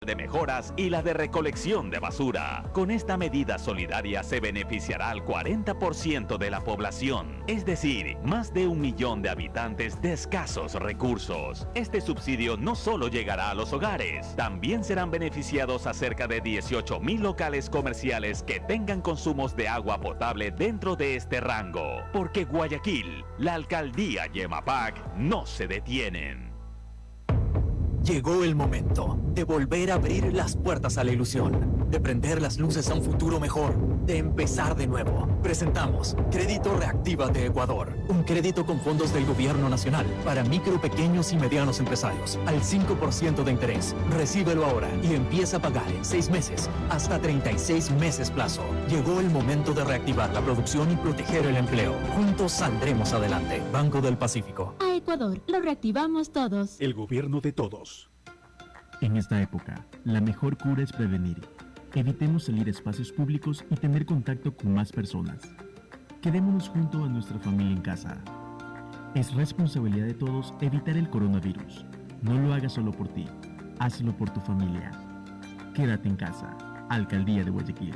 de mejoras y la de recolección de basura. Con esta medida solidaria se beneficiará al 40% de la población, es decir, más de 1 millón de habitantes de escasos recursos. Este subsidio no solo llegará a los hogares, también serán beneficiados a cerca de 18,000 locales comerciales que tengan consumos de agua potable dentro de este rango. Porque Guayaquil, la alcaldía y EMAPAC no se detienen. Llegó el momento de volver a abrir las puertas a la ilusión, de prender las luces a un futuro mejor, de empezar de nuevo. Presentamos Crédito Reactívate Ecuador, un crédito con fondos del Gobierno Nacional para micro, pequeños y medianos empresarios, al 5% de interés. Recíbelo ahora y empieza a pagar en 6 meses, hasta 36 meses plazo. Llegó el momento de reactivar la producción y proteger el empleo. Juntos saldremos adelante. Banco del Pacífico. A Ecuador, lo reactivamos todos. El gobierno de todos. En esta época, la mejor cura es prevenir. Evitemos salir a espacios públicos y tener contacto con más personas. Quedémonos junto a nuestra familia en casa. Es responsabilidad de todos evitar el coronavirus. No lo hagas solo por ti, hazlo por tu familia. Quédate en casa. Alcaldía de Guayaquil.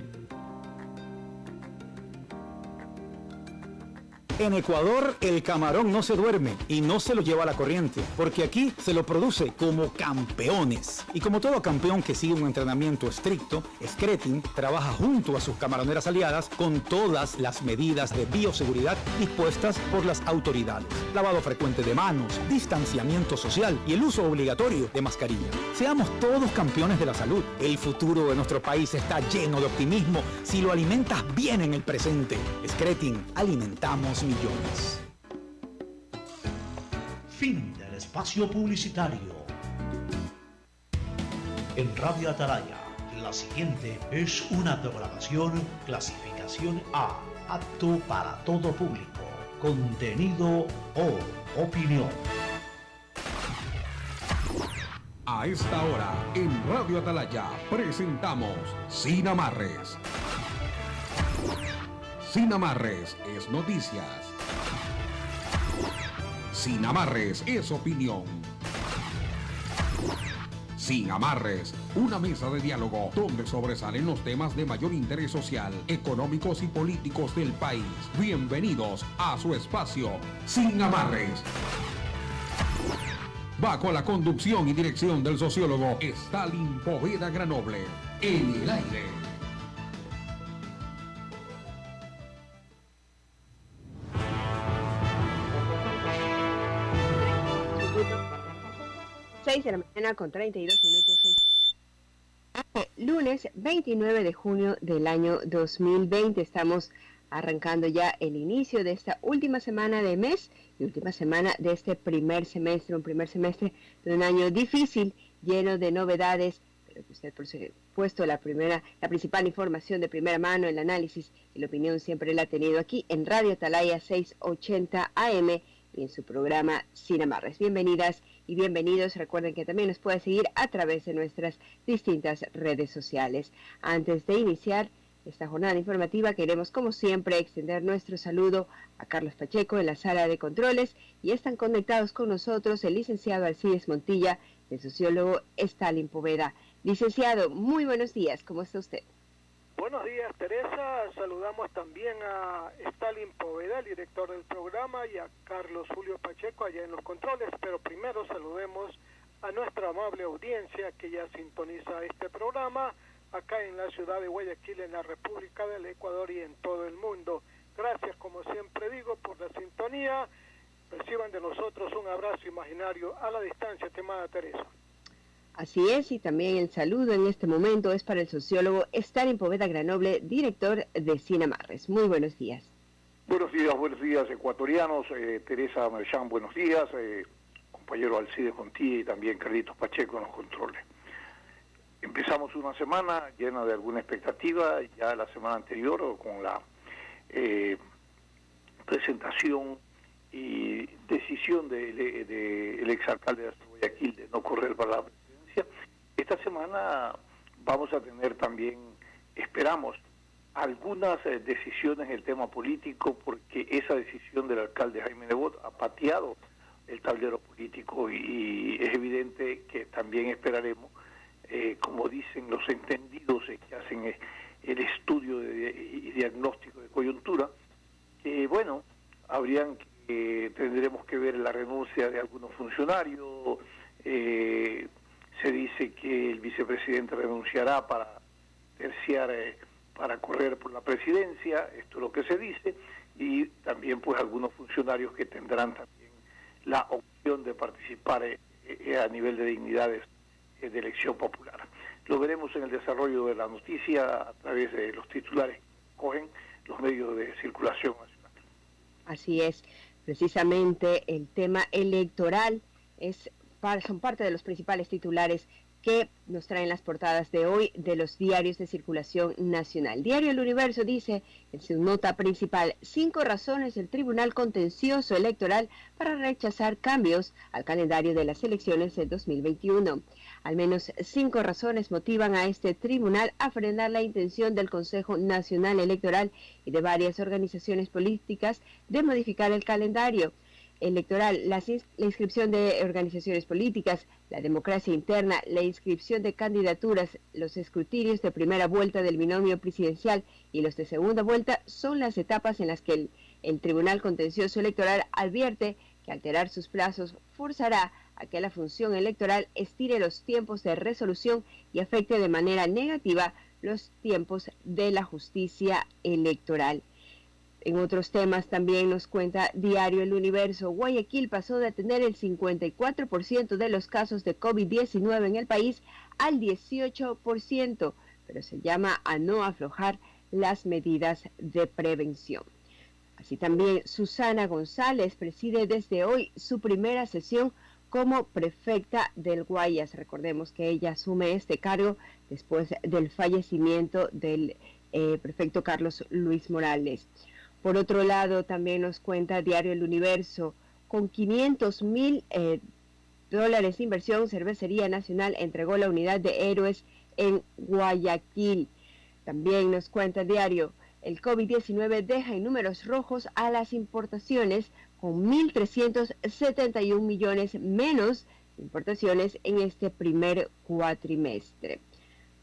En Ecuador, el camarón no se duerme y no se lo lleva la corriente, porque aquí se lo produce como campeones. Y como todo campeón que sigue un entrenamiento estricto, Skretting trabaja junto a sus camaroneras aliadas con todas las medidas de bioseguridad dispuestas por las autoridades. Lavado frecuente de manos, distanciamiento social y el uso obligatorio de mascarilla. Seamos todos campeones de la salud. El futuro de nuestro país está lleno de optimismo si lo alimentas bien en el presente. Skretting, alimentamos millones. Fin del espacio publicitario. En Radio Atalaya, la siguiente es una programación clasificación A, apto para todo público, contenido o opinión. A esta hora, en Radio Atalaya, presentamos Sin Amarres. Sin Amarres es noticias. Sin Amarres es opinión. Sin Amarres, una mesa de diálogo donde sobresalen los temas de mayor interés social, económicos y políticos del país. Bienvenidos a su espacio Sin Amarres. Bajo la conducción y dirección del sociólogo Stalin Poveda Granoble. En el aire. De la mañana con 32 minutos. Lunes 29 de junio del año 2020. Estamos arrancando ya el inicio de esta última semana de mes y última semana de este primer semestre, un primer semestre de un año difícil, lleno de novedades, pero que usted, por supuesto, la principal información de primera mano, el análisis y la opinión siempre la ha tenido aquí en Radio Atalaya 680 AM y en su programa Sin Amarres. Bienvenidas y bienvenidos. Recuerden que también nos puede seguir a través de nuestras distintas redes sociales. Antes de iniciar esta jornada informativa, queremos, como siempre, extender nuestro saludo a Carlos Pacheco en la sala de controles, y están conectados con nosotros el licenciado Alcides Montilla, el sociólogo Stalin Poveda. Licenciado, muy buenos días. ¿Cómo está usted? Buenos días, Teresa. Saludamos también a Stalin Poveda, el director del programa, y a Carlos Julio Pacheco allá en los controles. Pero primero saludemos a nuestra amable audiencia que ya sintoniza este programa acá en la ciudad de Guayaquil, en la República del Ecuador y en todo el mundo. Gracias, como siempre digo, por la sintonía. Reciban de nosotros un abrazo imaginario a la distancia, estimada Teresa. Así es, y también el saludo en este momento es para el sociólogo Stalin Poveda Granoble, director de Sin Amarres. Muy buenos días. Buenos días ecuatorianos. Teresa Merchán, buenos días. Compañero Alcides Montilla y también Carlitos Pacheco en los controles. Empezamos una semana llena de alguna expectativa, ya la semana anterior con la presentación y decisión del exalcalde de Guayaquil de no correr para la presidencia. Esta semana vamos a tener también, esperamos, algunas decisiones en el tema político, porque esa decisión del alcalde Jaime Nebot ha pateado el tablero político y es evidente que también esperaremos, como dicen los entendidos que hacen el estudio y diagnóstico de coyuntura, que bueno, tendremos que ver la renuncia de algunos funcionarios. Se dice que el vicepresidente renunciará para para correr por la presidencia, esto es lo que se dice, y también pues algunos funcionarios que tendrán también la opción de participar a nivel de dignidades de elección popular. Lo veremos en el desarrollo de la noticia a través de los titulares que cogen los medios de circulación nacional. Así es, precisamente el tema electoral son parte de los principales titulares que nos traen las portadas de hoy de los diarios de circulación nacional. Diario El Universo dice en su nota principal: 5 razones del Tribunal Contencioso Electoral para rechazar cambios al calendario de las elecciones del 2021. Al menos 5 razones motivan a este tribunal a frenar la intención del Consejo Nacional Electoral y de varias organizaciones políticas de modificar el calendario electoral, la inscripción de organizaciones políticas, la democracia interna, la inscripción de candidaturas, los escrutinios de primera vuelta del binomio presidencial y los de segunda vuelta son las etapas en las que el Tribunal Contencioso Electoral advierte que alterar sus plazos forzará a que la función electoral estire los tiempos de resolución y afecte de manera negativa los tiempos de la justicia electoral. En otros temas también nos cuenta Diario El Universo: Guayaquil pasó de tener el 54% de los casos de COVID-19 en el país al 18%, pero se llama a no aflojar las medidas de prevención. Así también Susana González preside desde hoy su primera sesión como prefecta del Guayas. Recordemos que ella asume este cargo después del fallecimiento del prefecto Carlos Luis Morales. Por otro lado, también nos cuenta Diario El Universo: con $500,000 de inversión, Cervecería Nacional entregó la unidad de héroes en Guayaquil. También nos cuenta el diario: el COVID-19 deja en números rojos a las importaciones, con 1.371 millones menos de importaciones en este primer cuatrimestre.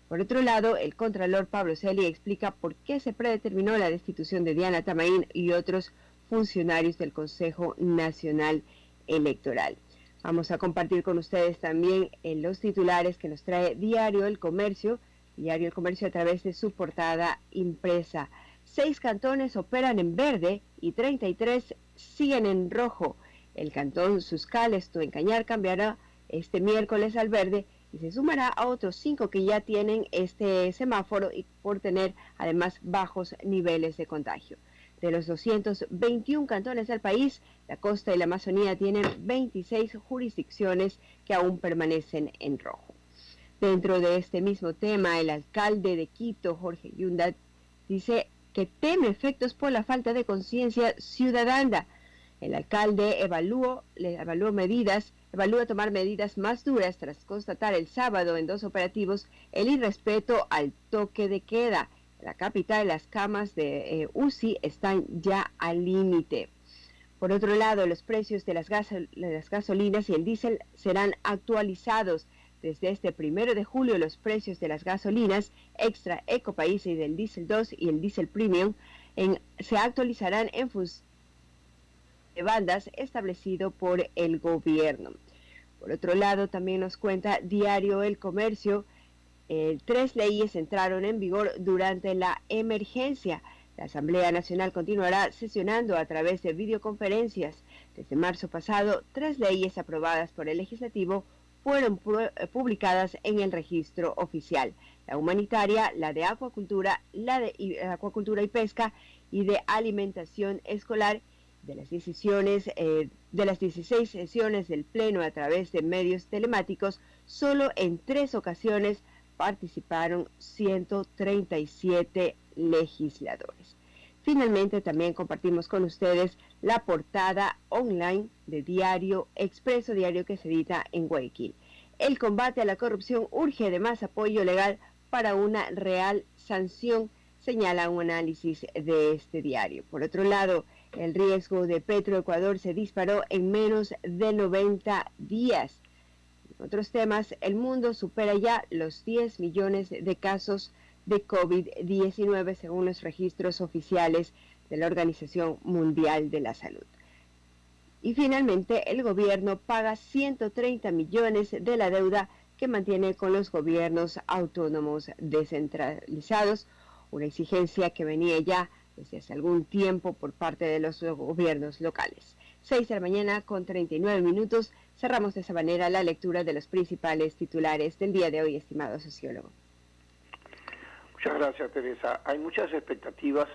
Por otro lado, el contralor Pablo Celi explica por qué se predeterminó la destitución de Diana Tamaín y otros funcionarios del Consejo Nacional Electoral. Vamos a compartir con ustedes también los titulares que nos trae Diario El Comercio a través de su portada impresa. 6 cantones operan en verde y 33 siguen en rojo. El cantón Suscal, esto en Cañar, cambiará este miércoles al verde y se sumará a otros 5 que ya tienen este semáforo y por tener además bajos niveles de contagio. De los 221 cantones del país, la costa y la Amazonía tienen 26 jurisdicciones que aún permanecen en rojo. Dentro de este mismo tema, el alcalde de Quito, Jorge Yunda, dice que teme efectos por la falta de conciencia ciudadana. El alcalde evalúa tomar medidas más duras tras constatar el sábado en 2 operativos el irrespeto al toque de queda. En la capital, las camas de UCI están ya al límite. Por otro lado, los precios de las gasolinas y el diésel serán actualizados. Desde este 1 de julio, los precios de las gasolinas Extra, Ecopaís y del Diesel 2 y el Diesel Premium se actualizarán en función de bandas establecido por el gobierno. Por otro lado, también nos cuenta Diario El Comercio: 3 leyes entraron en vigor durante la emergencia. La Asamblea Nacional continuará sesionando a través de videoconferencias. Desde marzo pasado, 3 leyes aprobadas por el Legislativo fueron publicadas en el registro oficial: la humanitaria, la de acuacultura, acuacultura y pesca, y de alimentación escolar. De las 16 sesiones del Pleno a través de medios telemáticos, solo en 3 ocasiones participaron 137 legisladores. Finalmente, también compartimos con ustedes la portada online de Diario Expreso, diario que se edita en Guayaquil. El combate a la corrupción urge de más apoyo legal para una real sanción, señala un análisis de este diario. Por otro lado, el riesgo de Petroecuador se disparó en menos de 90 días. En otros temas, el mundo supera ya los 10 millones de casos de COVID-19 según los registros oficiales de la Organización Mundial de la Salud. Y finalmente, el gobierno paga 130 millones de la deuda que mantiene con los gobiernos autónomos descentralizados, una exigencia que venía ya desde hace algún tiempo por parte de los gobiernos locales. 6 de la mañana con 39 minutos. Cerramos de esa manera la lectura de los principales titulares del día de hoy, estimado sociólogo. Muchas gracias, Teresa. Hay muchas expectativas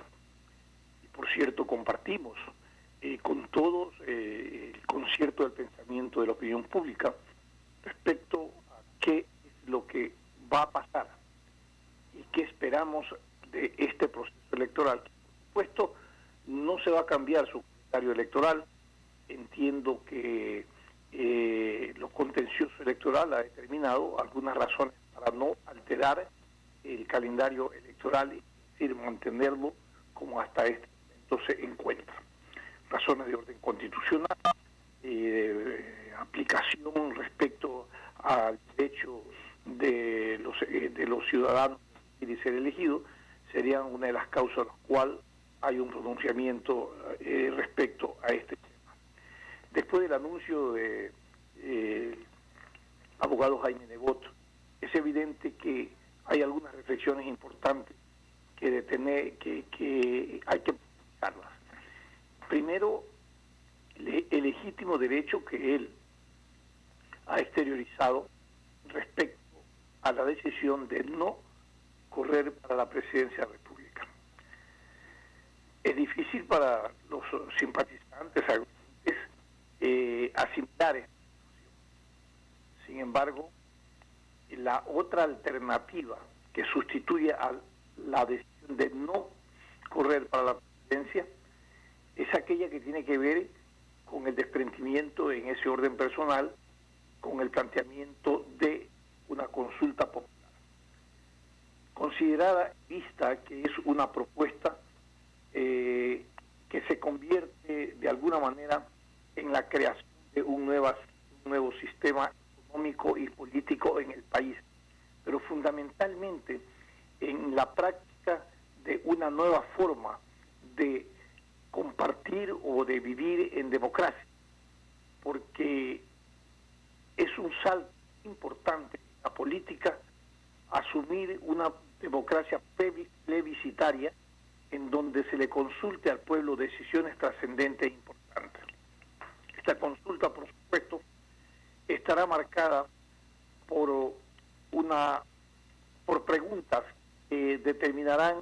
y, por cierto, compartimos con todos el concierto del pensamiento de la opinión pública respecto a qué es lo que va a pasar y qué esperamos de este proceso electoral. Por supuesto, no se va a cambiar su calendario electoral. Entiendo que lo contencioso electoral ha determinado algunas razones para no alterar el calendario electoral, es decir, mantenerlo como hasta este momento se encuentra. Razones de orden constitucional, aplicación respecto al derecho de los ciudadanos de ser elegidos, serían una de las causas por las cuales hay un pronunciamiento respecto a este tema. Después del anuncio de abogado Jaime Nebot, es evidente que hay algunas reflexiones importantes que hay que pensarlas. Primero, el legítimo derecho que él ha exteriorizado respecto a la decisión de no correr para la presidencia de la República. Es difícil para los simpatizantes asimilar esta situación. Sin embargo, la otra alternativa que sustituye a la decisión de no correr para la presidencia es aquella que tiene que ver con el desprendimiento en ese orden personal, con el planteamiento de una consulta popular. Considerada, vista que es una propuesta que se convierte de alguna manera en la creación de un nuevo sistema económico y político en el país, pero fundamentalmente en la práctica de una nueva forma de compartir o de vivir en democracia, porque es un salto importante en la política asumir una democracia plebiscitaria en donde se le consulte al pueblo decisiones trascendentes e importantes. Esta consulta, por supuesto, estará marcada por preguntas que determinarán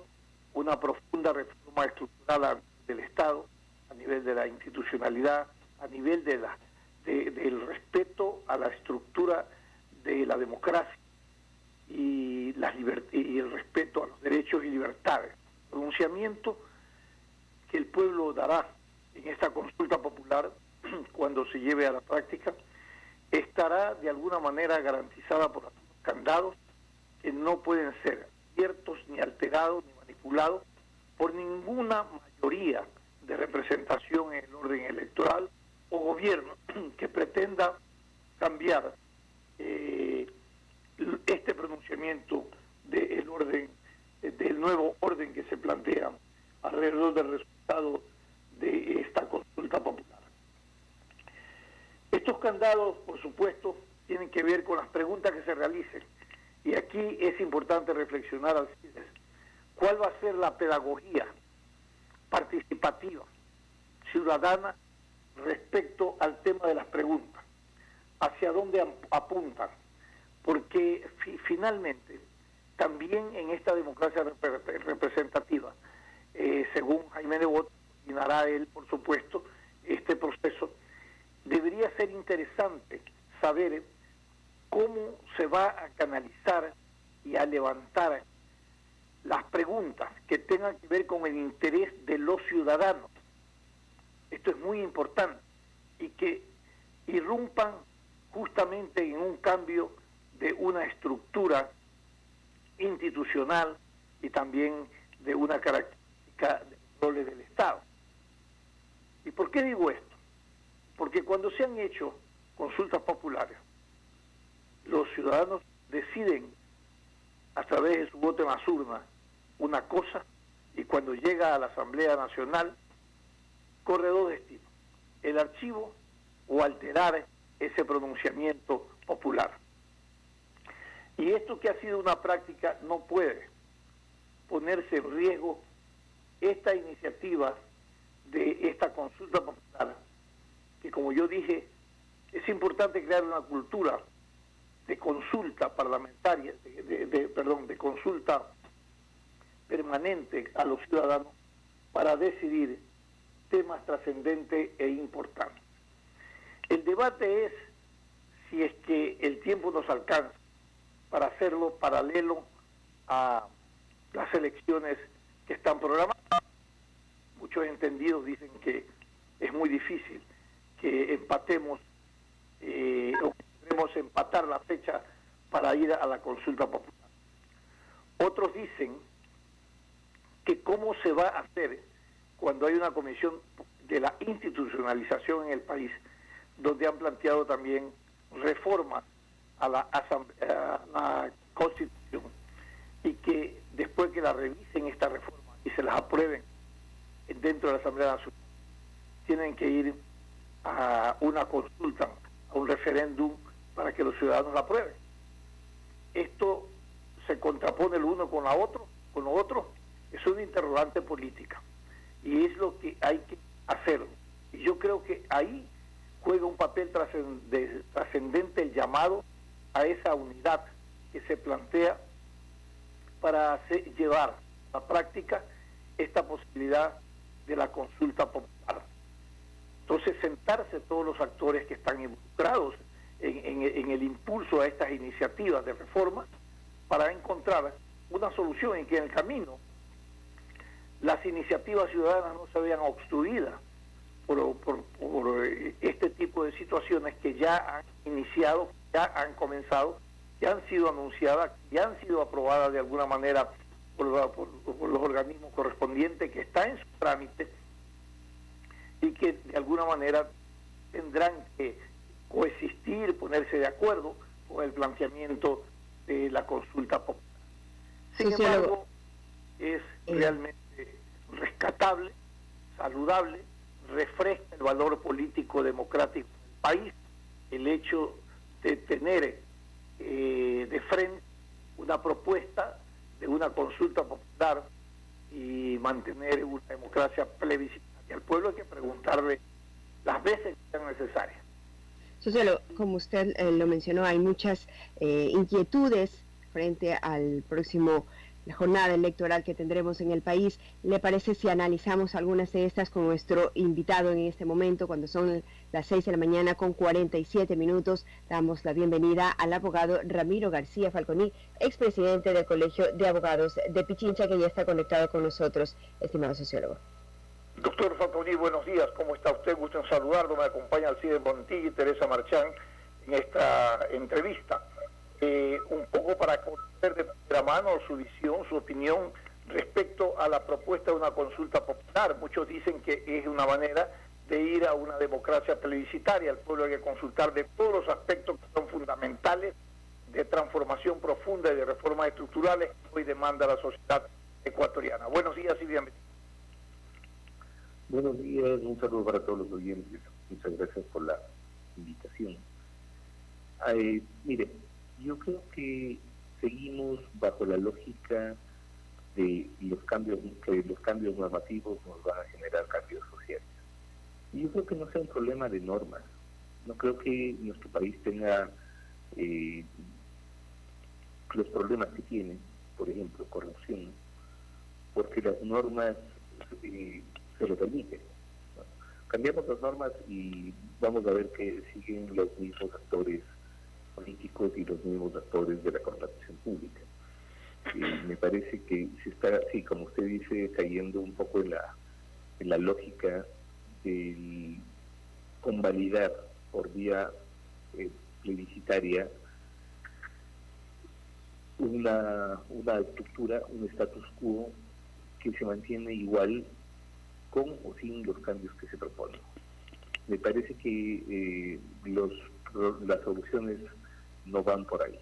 una profunda reforma estructural del Estado, a nivel de la institucionalidad, a nivel del respeto a la estructura de la democracia y el respeto a los derechos y libertades. Pronunciamiento que el pueblo dará en esta consulta popular cuando se lleve a la práctica estará de alguna manera garantizada por algunos candados que no pueden ser abiertos ni alterados ni manipulados por ninguna mayoría de representación en el orden electoral o gobierno que pretenda cambiar este pronunciamiento del nuevo orden que se plantea alrededor del resultado de esta consulta popular. Estos candados, por supuesto, tienen que ver con las preguntas que se realicen. Y aquí es importante reflexionar al decirles cuál va a ser la pedagogía participativa, ciudadana, respecto al tema de las preguntas, hacia dónde apuntan, porque finalmente también en esta democracia representativa, según Jaime Nebot, coordinará él, por supuesto, este proceso, debería ser interesante saber cómo se va a canalizar y a levantar las preguntas que tengan que ver con el interés de los ciudadanos. Esto es muy importante y que irrumpan justamente en un cambio de una estructura institucional y también de una característica de roles del Estado. ¿Y por qué digo esto? Porque cuando se han hecho consultas populares, los ciudadanos deciden a través de su voto en las urnas una cosa, y cuando llega a la Asamblea Nacional corre dos destinos: el archivo o alterar ese pronunciamiento popular. Y esto, que ha sido una práctica, no puede ponerse en riesgo esta iniciativa de esta consulta popular, que, como yo dije, es importante crear una cultura de consulta parlamentaria, de consulta permanente a los ciudadanos para decidir temas trascendentes e importantes. El debate es si es que el tiempo nos alcanza para hacerlo paralelo a las elecciones que están programadas. Muchos entendidos dicen que es muy difícil que empatemos o queremos empatar la fecha para ir a la consulta popular. Otros dicen que cómo se va a hacer cuando hay una comisión de la institucionalización en el país, donde han planteado también reformas a la Constitución, y que después que la revisen esta reforma y se las aprueben dentro de la Asamblea Nacional, tienen que ir a una consulta, a un referéndum para que los ciudadanos la aprueben. Esto se contrapone el uno con lo otro, es una interrogante política, y es lo que hay que hacer. Y yo creo que ahí juega un papel trascendente el llamado a esa unidad que se plantea para llevar a la práctica esta posibilidad de la consulta popular. Entonces, sentarse todos los actores que están involucrados en el impulso a estas iniciativas de reforma para encontrar una solución en que en el camino las iniciativas ciudadanas no se vean obstruidas por este tipo de situaciones que ya han iniciado, ya han comenzado, que han sido anunciadas, que han sido aprobadas de alguna manera por los organismos correspondientes, que está en su trámite, y que de alguna manera tendrán que coexistir, ponerse de acuerdo con el planteamiento de la consulta popular. Sin embargo, es realmente rescatable, saludable, refresca el valor político democrático del país el hecho de tener de frente una propuesta de una consulta popular y mantener una democracia plebiscitaria. Al pueblo hay que preguntarle las veces que sean necesarias. Sociólogo, como usted lo mencionó, hay muchas inquietudes frente al próximo la jornada electoral que tendremos en el país. ¿Le parece si analizamos algunas de estas con nuestro invitado en este momento, cuando son las 6 de la mañana con 47 minutos? Damos la bienvenida al abogado Ramiro García Falconi, expresidente del Colegio de Abogados de Pichincha, que ya está conectado con nosotros, estimado sociólogo. Doctor Falconi, buenos días, ¿cómo está usted? Gusto en saludarlo. Me acompaña Alcide Montilla y Teresa Marchán en esta entrevista. Un poco para conocer de primera mano su visión, su opinión respecto a la propuesta de una consulta popular. Muchos dicen que es una manera de ir a una democracia plebiscitaria. El pueblo hay que consultar de todos los aspectos que son fundamentales de transformación profunda y de reformas estructurales que hoy demanda la sociedad ecuatoriana. Buenos días y bienvenidos. Buenos días, un saludo para todos los oyentes. Muchas gracias por la invitación. Mire, yo creo que seguimos bajo la lógica de los cambios, que los cambios normativos nos van a generar cambios sociales. Y yo creo que no sea un problema de normas. No creo que nuestro país tenga los problemas que tiene, por ejemplo, corrupción, porque las normas se lo permiten. Cambiamos las normas y vamos a ver que siguen los mismos actores políticos y los mismos actores de la contratación pública. Me parece que se está, sí, como usted dice, cayendo un poco en la lógica del convalidar por vía plebiscitaria una estructura, un status quo que se mantiene igual con o sin los cambios que se proponen. Me parece que las soluciones no van por ahí.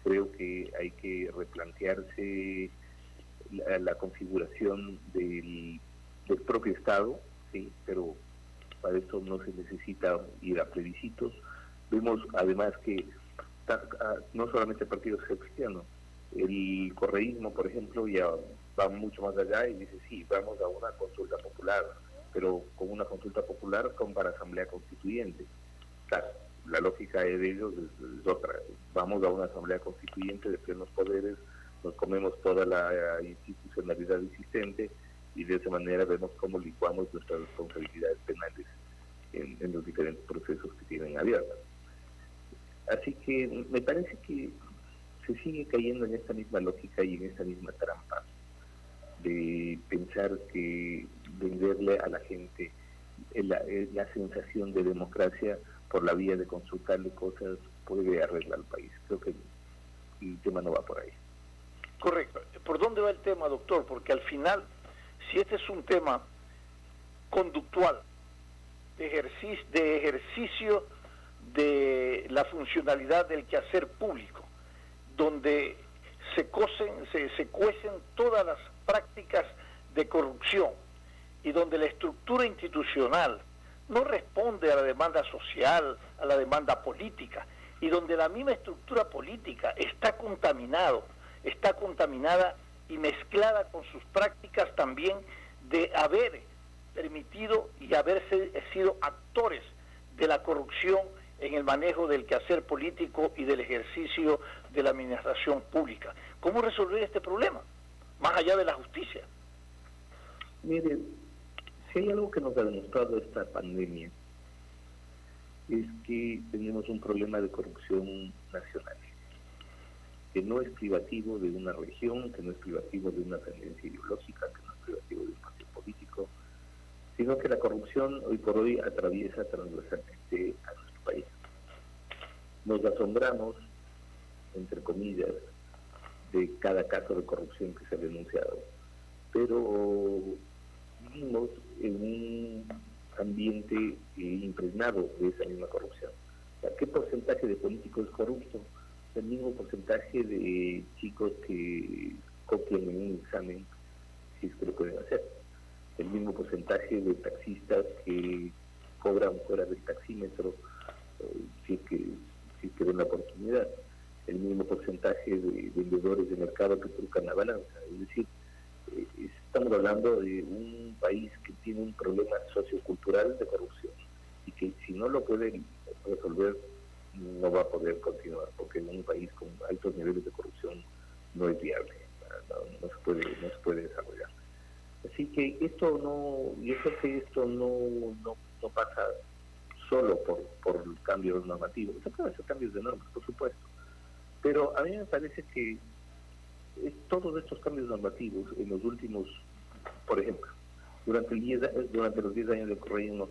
Creo que hay que replantearse la configuración del propio Estado, sí, pero para eso no se necesita ir a plebiscitos. Vemos además que no solamente el Partido Cristiano, el correísmo, por ejemplo, ya va mucho más allá y dice, sí, vamos a una consulta popular, pero con una consulta popular con para asamblea constituyente. Claro, la lógica de ellos es otra. Vamos a una asamblea constituyente de plenos poderes, nos comemos toda la institucionalidad existente y de esa manera vemos cómo licuamos nuestras responsabilidades penales en los diferentes procesos que tienen abiertos. Así que me parece que se sigue cayendo en esta misma lógica y en esta misma trampa de pensar que venderle a la gente la sensación de democracia por la vía de consultarle cosas puede arreglar el país. Creo que el tema no va por ahí. Correcto. ¿Por dónde va el tema, doctor? Porque al final, si este es un tema conductual, de ejercicio de la funcionalidad del quehacer público, donde se cuecen todas las prácticas de corrupción y donde la estructura institucional no responde a la demanda social, a la demanda política, y donde la misma estructura política está contaminada y mezclada con sus prácticas también de haber permitido y haberse sido actores de la corrupción en el manejo del quehacer político y del ejercicio de la administración pública. ¿Cómo resolver este problema, más allá de la justicia? Mire, si hay algo que nos ha demostrado esta pandemia, es que tenemos un problema de corrupción nacional, que no es privativo de una región, que no es privativo de una tendencia ideológica, que no es privativo de un partido político, sino que la corrupción hoy por hoy atraviesa transversalmente a nuestro país. Nos asombramos, entre comillas, de cada caso de corrupción que se ha denunciado, pero vivimos en un ambiente impregnado de esa misma corrupción. O sea, ¿qué porcentaje de políticos es corrupto? El mismo porcentaje de chicos que copian en un examen, si es que lo pueden hacer. El mismo porcentaje de taxistas que cobran fuera del taxímetro, si es que ven la oportunidad. El mismo porcentaje de vendedores de mercado que trucan la balanza. Es decir, estamos hablando de un país que tiene un problema sociocultural de corrupción y que si no lo puede resolver no va a poder continuar, porque en un país con altos niveles de corrupción no es viable, no se puede desarrollar. Así que yo creo que esto no pasa solo por cambios normativos. Se pueden hacer cambios de normas, por supuesto, pero a mí me parece que todos estos cambios normativos en los últimos, por ejemplo, durante los 10 años del correísmo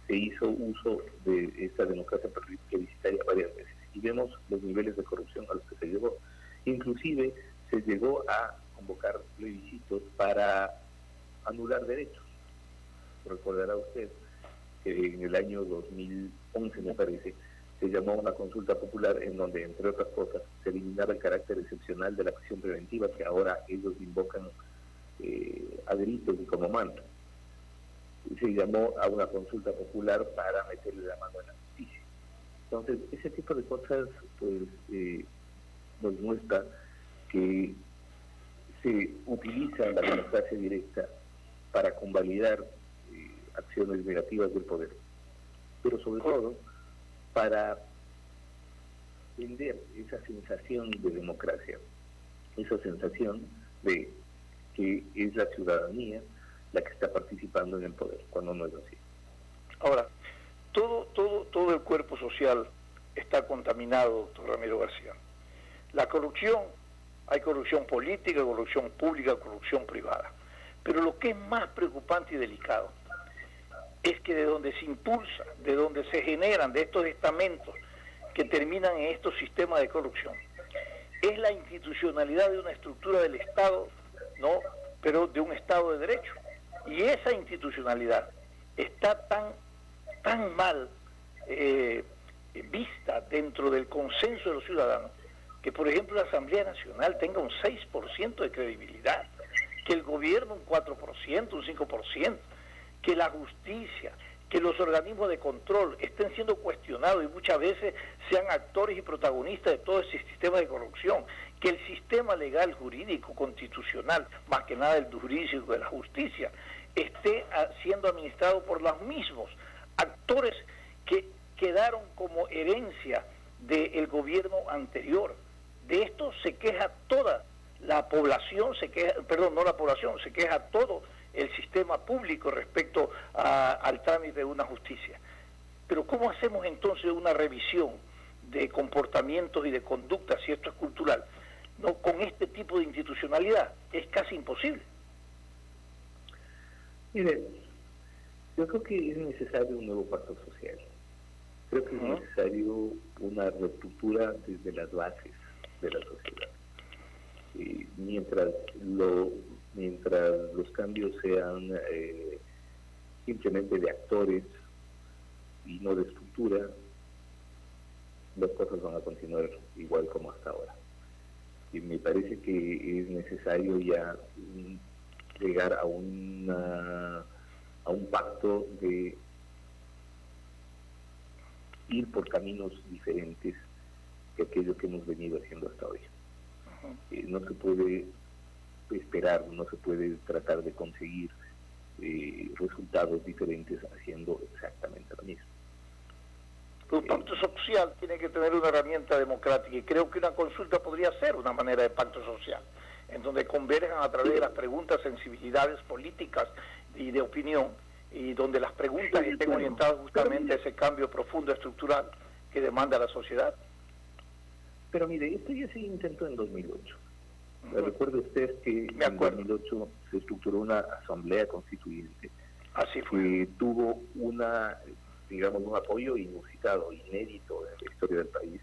se hizo uso de esta democracia plebiscitaria varias veces y vemos los niveles de corrupción a los que se llegó. Inclusive se llegó a convocar plebiscitos para anular derechos. Recordará usted que en el año 2011, me parece, se llamó una consulta popular en donde, entre otras cosas, se eliminaba el carácter excepcional de la prisión preventiva que ahora ellos invocan a gritos y como mantra. Se llamó a una consulta popular para meterle la mano en la justicia. Entonces, ese tipo de cosas pues nos muestra que se utiliza la democracia directa para convalidar acciones negativas del poder, pero sobre todo para vender esa sensación de democracia, esa sensación de que es la ciudadanía la que está participando en el poder, cuando no es así. Ahora, todo el cuerpo social está contaminado, doctor Ramiro García. La corrupción, hay corrupción política, corrupción pública, corrupción privada. Pero lo que es más preocupante y delicado es que de donde se impulsa, de donde se generan, de estos estamentos que terminan en estos sistemas de corrupción, es la institucionalidad de una estructura del Estado, ¿no?, pero de un Estado de Derecho. Y esa institucionalidad está tan mal vista dentro del consenso de los ciudadanos que, por ejemplo, la Asamblea Nacional tenga un 6% de credibilidad, que el gobierno un 4%, un 5%, que la justicia, que los organismos de control estén siendo cuestionados y muchas veces sean actores y protagonistas de todo ese sistema de corrupción, que el sistema legal, jurídico, constitucional, más que nada el jurídico de la justicia, esté siendo administrado por los mismos actores que quedaron como herencia del gobierno anterior. De esto se queja toda la población, se queja todo el sistema público respecto al trámite de una justicia. Pero ¿cómo hacemos entonces una revisión de comportamientos y de conductas, si esto es cultural, no con este tipo de institucionalidad? Es casi imposible. Mire, yo creo que es necesario un nuevo pacto social. Creo que es necesario una reestructura desde las bases de la sociedad. Mientras los cambios sean simplemente de actores y no de estructura, las cosas van a continuar igual como hasta ahora. Y me parece que es necesario ya llegar a un pacto de ir por caminos diferentes que aquello que hemos venido haciendo hasta hoy. No se puede esperar, no se puede tratar de conseguir resultados diferentes haciendo exactamente lo mismo. El pacto social tiene que tener una herramienta democrática y creo que una consulta podría ser una manera de pacto social, en donde converjan a través de las preguntas sensibilidades políticas y de opinión, y donde las preguntas estén orientadas justamente a ese cambio profundo estructural que demanda la sociedad. Pero mire, esto ya se intentó en 2008. Recuerde usted que en 2008 se estructuró una asamblea constituyente. Así fue. Que tuvo un apoyo inusitado, inédito en la historia del país,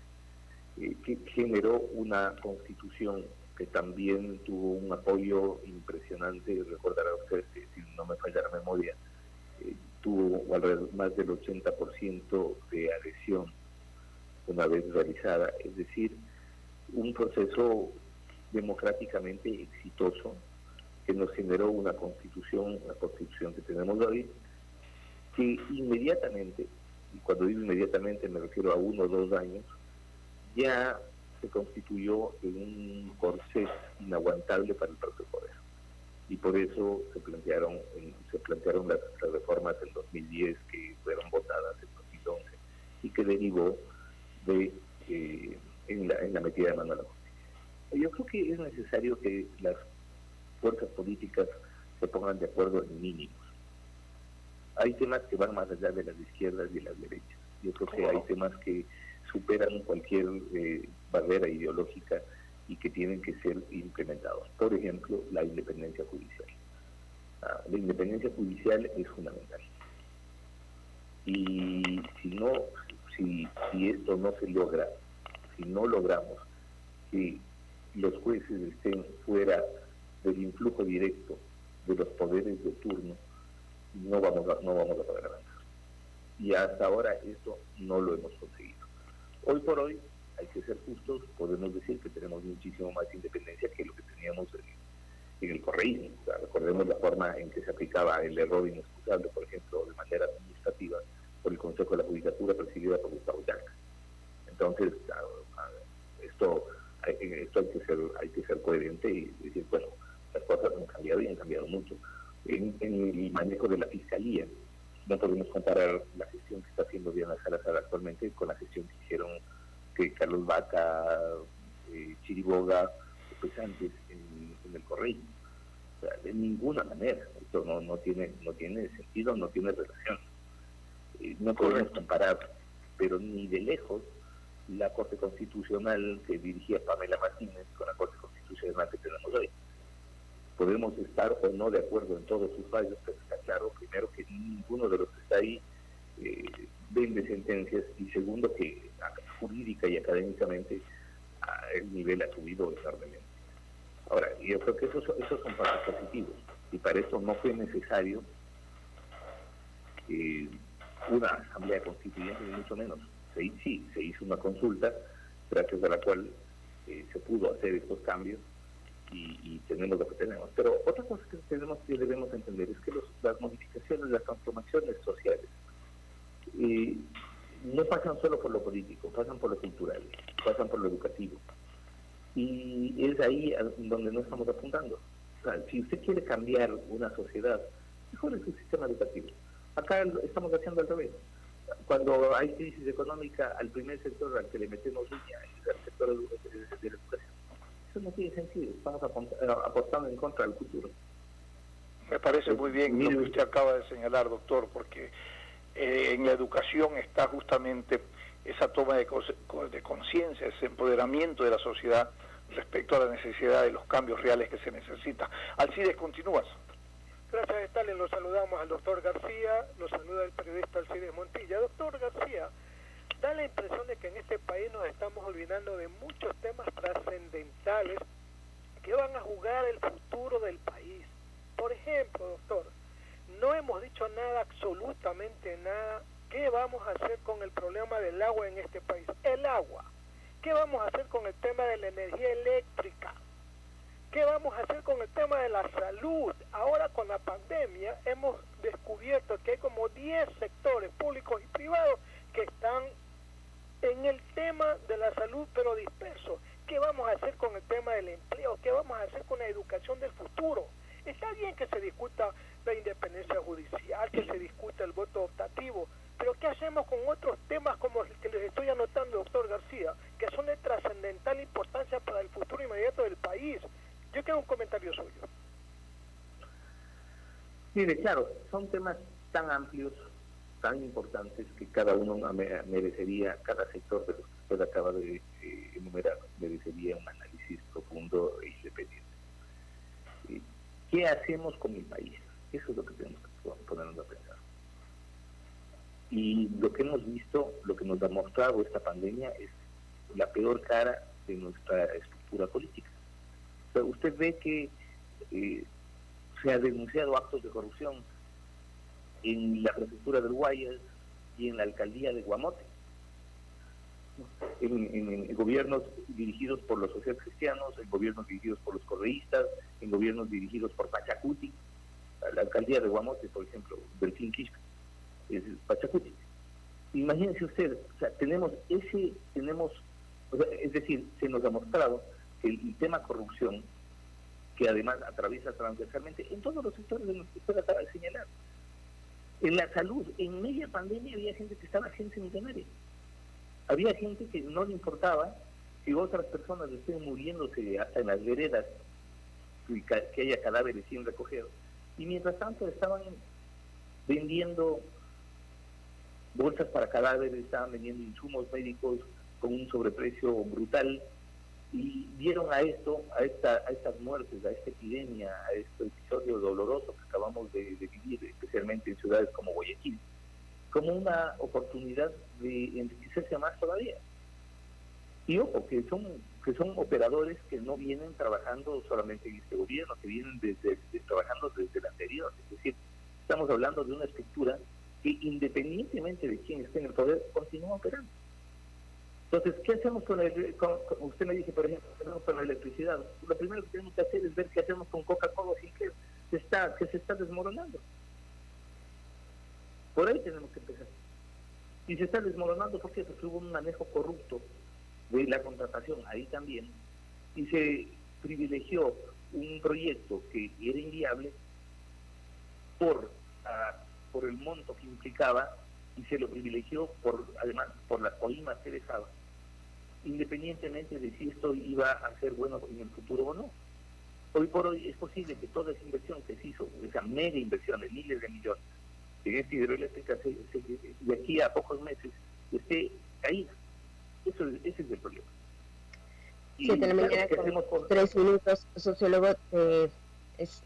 que generó una constitución que también tuvo un apoyo impresionante. Recordará usted, si no me falla la memoria, tuvo alrededor más del 80% de adhesión una vez realizada, es decir, un proceso democráticamente exitoso que nos generó una constitución, la constitución que tenemos hoy, que inmediatamente, y cuando digo inmediatamente me refiero a 1 o 2 años, ya se constituyó en un corsé inaguantable para el propio poder. Y por eso se plantearon las reformas del 2010 que fueron votadas en 2011 y que derivó en la metida de mano a la justicia. Yo creo que es necesario que las fuerzas políticas se pongan de acuerdo en mínimos. Hay temas que van más allá de las izquierdas y las derechas. Yo creo que hay temas que superan cualquier barrera ideológica y que tienen que ser implementados. Por ejemplo, la independencia judicial. La independencia judicial es fundamental. Y si esto no se logra, si no logramos que los jueces estén fuera del influjo directo de los poderes de turno, no vamos a poder avanzar. Y hasta ahora esto no lo hemos conseguido. Hoy por hoy, hay que ser justos, podemos decir que tenemos muchísimo más independencia que lo que teníamos en el correísmo. O sea, recordemos la forma en que se aplicaba el error inexcusable, por ejemplo, de manera administrativa, por el Consejo de la Judicatura presidida por Gustavo Yacca. Entonces, esto hay que ser coherente y decir, bueno, las cosas han cambiado y han cambiado mucho. En el manejo de la Fiscalía, no podemos comparar la gestión que está haciendo Diana Salazar actualmente con la gestión que hicieron Carlos Vaca, Chiriboga, pues antes en el correísmo. O sea, de ninguna manera, esto no tiene sentido, no tiene relación. No podemos comparar, pero ni de lejos, la Corte Constitucional que dirigía Pamela Martínez con la Corte Constitucional que tenemos hoy. Podemos estar o no de acuerdo en todos sus fallos, pero está claro, primero, que ninguno de los que está ahí vende sentencias, y segundo, que jurídica y académicamente el nivel ha subido enormemente. Ahora, yo creo que esos son pasos positivos, y para eso no fue necesario una asamblea constituyente, ni mucho menos. se hizo una consulta gracias a la cual se pudo hacer estos cambios y tenemos lo que tenemos. Pero otra cosa que debemos entender es que las modificaciones, las transformaciones sociales no pasan solo por lo político, pasan por lo cultural, pasan por lo educativo. Y es ahí donde no estamos apuntando. O sea, si usted quiere cambiar una sociedad, mejore su sistema educativo. Acá estamos haciendo al revés. Cuando hay crisis económica, al primer sector al que le metemos línea es al sector de la educación. Eso no tiene sentido. Estamos apostando en contra del futuro. Me parece muy bien lo que usted acaba de señalar, doctor, porque en la educación está justamente esa toma de conciencia, ese empoderamiento de la sociedad respecto a la necesidad de los cambios reales que se necesitan. Alcides, continúas. Gracias, Stalin. Lo saludamos al doctor García, lo saluda el periodista Alcides Montilla. Doctor García, da la impresión de que en este país nos estamos olvidando de muchos temas trascendentales que van a jugar el futuro del país. Por ejemplo, doctor, no hemos dicho nada, absolutamente nada. ¿Qué vamos a hacer con el problema del agua en este país? El agua. ¿Qué vamos a hacer con el tema de la energía eléctrica? ¿Qué vamos a hacer con el tema de la salud? Ahora con la pandemia hemos descubierto que hay como 10 sectores públicos y privados que están en el tema de la salud pero dispersos. ¿Qué vamos a hacer con el tema del empleo? ¿Qué vamos a hacer con la educación del futuro? Está bien que se discuta la independencia judicial, que se discuta el voto optativo, pero ¿qué hacemos con otros temas como el que les estoy anotando, doctor García, que son de trascendental importancia para el futuro inmediato del país? Yo quiero un comentario suyo. Mire, claro, son temas tan amplios, tan importantes, que cada uno merecería, cada sector de los que usted acaba de enumerar, merecería un análisis profundo e independiente. ¿Qué hacemos con el país? Eso es lo que tenemos que ponernos a pensar. Y lo que hemos visto, lo que nos ha mostrado esta pandemia es la peor cara de nuestra estructura política. O sea, usted ve que se ha denunciado actos de corrupción en la prefectura del Guayas y en la alcaldía de Guamote, en gobiernos dirigidos por los socialcristianos, en gobiernos dirigidos por los correístas, en gobiernos dirigidos por Pachacuti. La alcaldía de Guamote, por ejemplo, del Quisca, es Pachacuti. Imagínense usted, o sea, es decir, se nos ha mostrado que el tema corrupción, que además atraviesa transversalmente en todos los sectores de los que usted acaba de señalar. En la salud, en media pandemia había gente que estaba gente millonaria. Había gente que no le importaba que otras personas estén muriéndose hasta en las veredas, que haya cadáveres sin recoger. Y mientras tanto estaban vendiendo bolsas para cadáveres, estaban vendiendo insumos médicos con un sobreprecio brutal, y dieron a estas muertes, a esta epidemia, a este episodio doloroso que acabamos de vivir, especialmente en ciudades como Guayaquil, como una oportunidad de enriquecerse más todavía. Y ojo, que son operadores que no vienen trabajando solamente en este gobierno, que vienen trabajando desde el anterior. Es decir, estamos hablando de una estructura que, independientemente de quién esté en el poder, continúa operando. Entonces, ¿qué hacemos usted me dice, por ejemplo, ¿qué hacemos con la electricidad? Lo primero que tenemos que hacer es ver qué hacemos con Coca-Cola Sinclair, que se está desmoronando. Por ahí tenemos que empezar. Y se está desmoronando, ¿por qué? Porque hubo un manejo corrupto de la contratación ahí también, y se privilegió un proyecto que era inviable por el monto que implicaba, y se lo privilegió además por las coimas que dejaba, independientemente de si esto iba a ser bueno en el futuro o no. Hoy por hoy es posible que toda esa inversión que se hizo, esa mega inversión de miles de millones en esta hidroeléctrica, de aquí a pocos meses esté caída. Ese es el problema. 7 de la mañana con 3 minutos, sociólogo.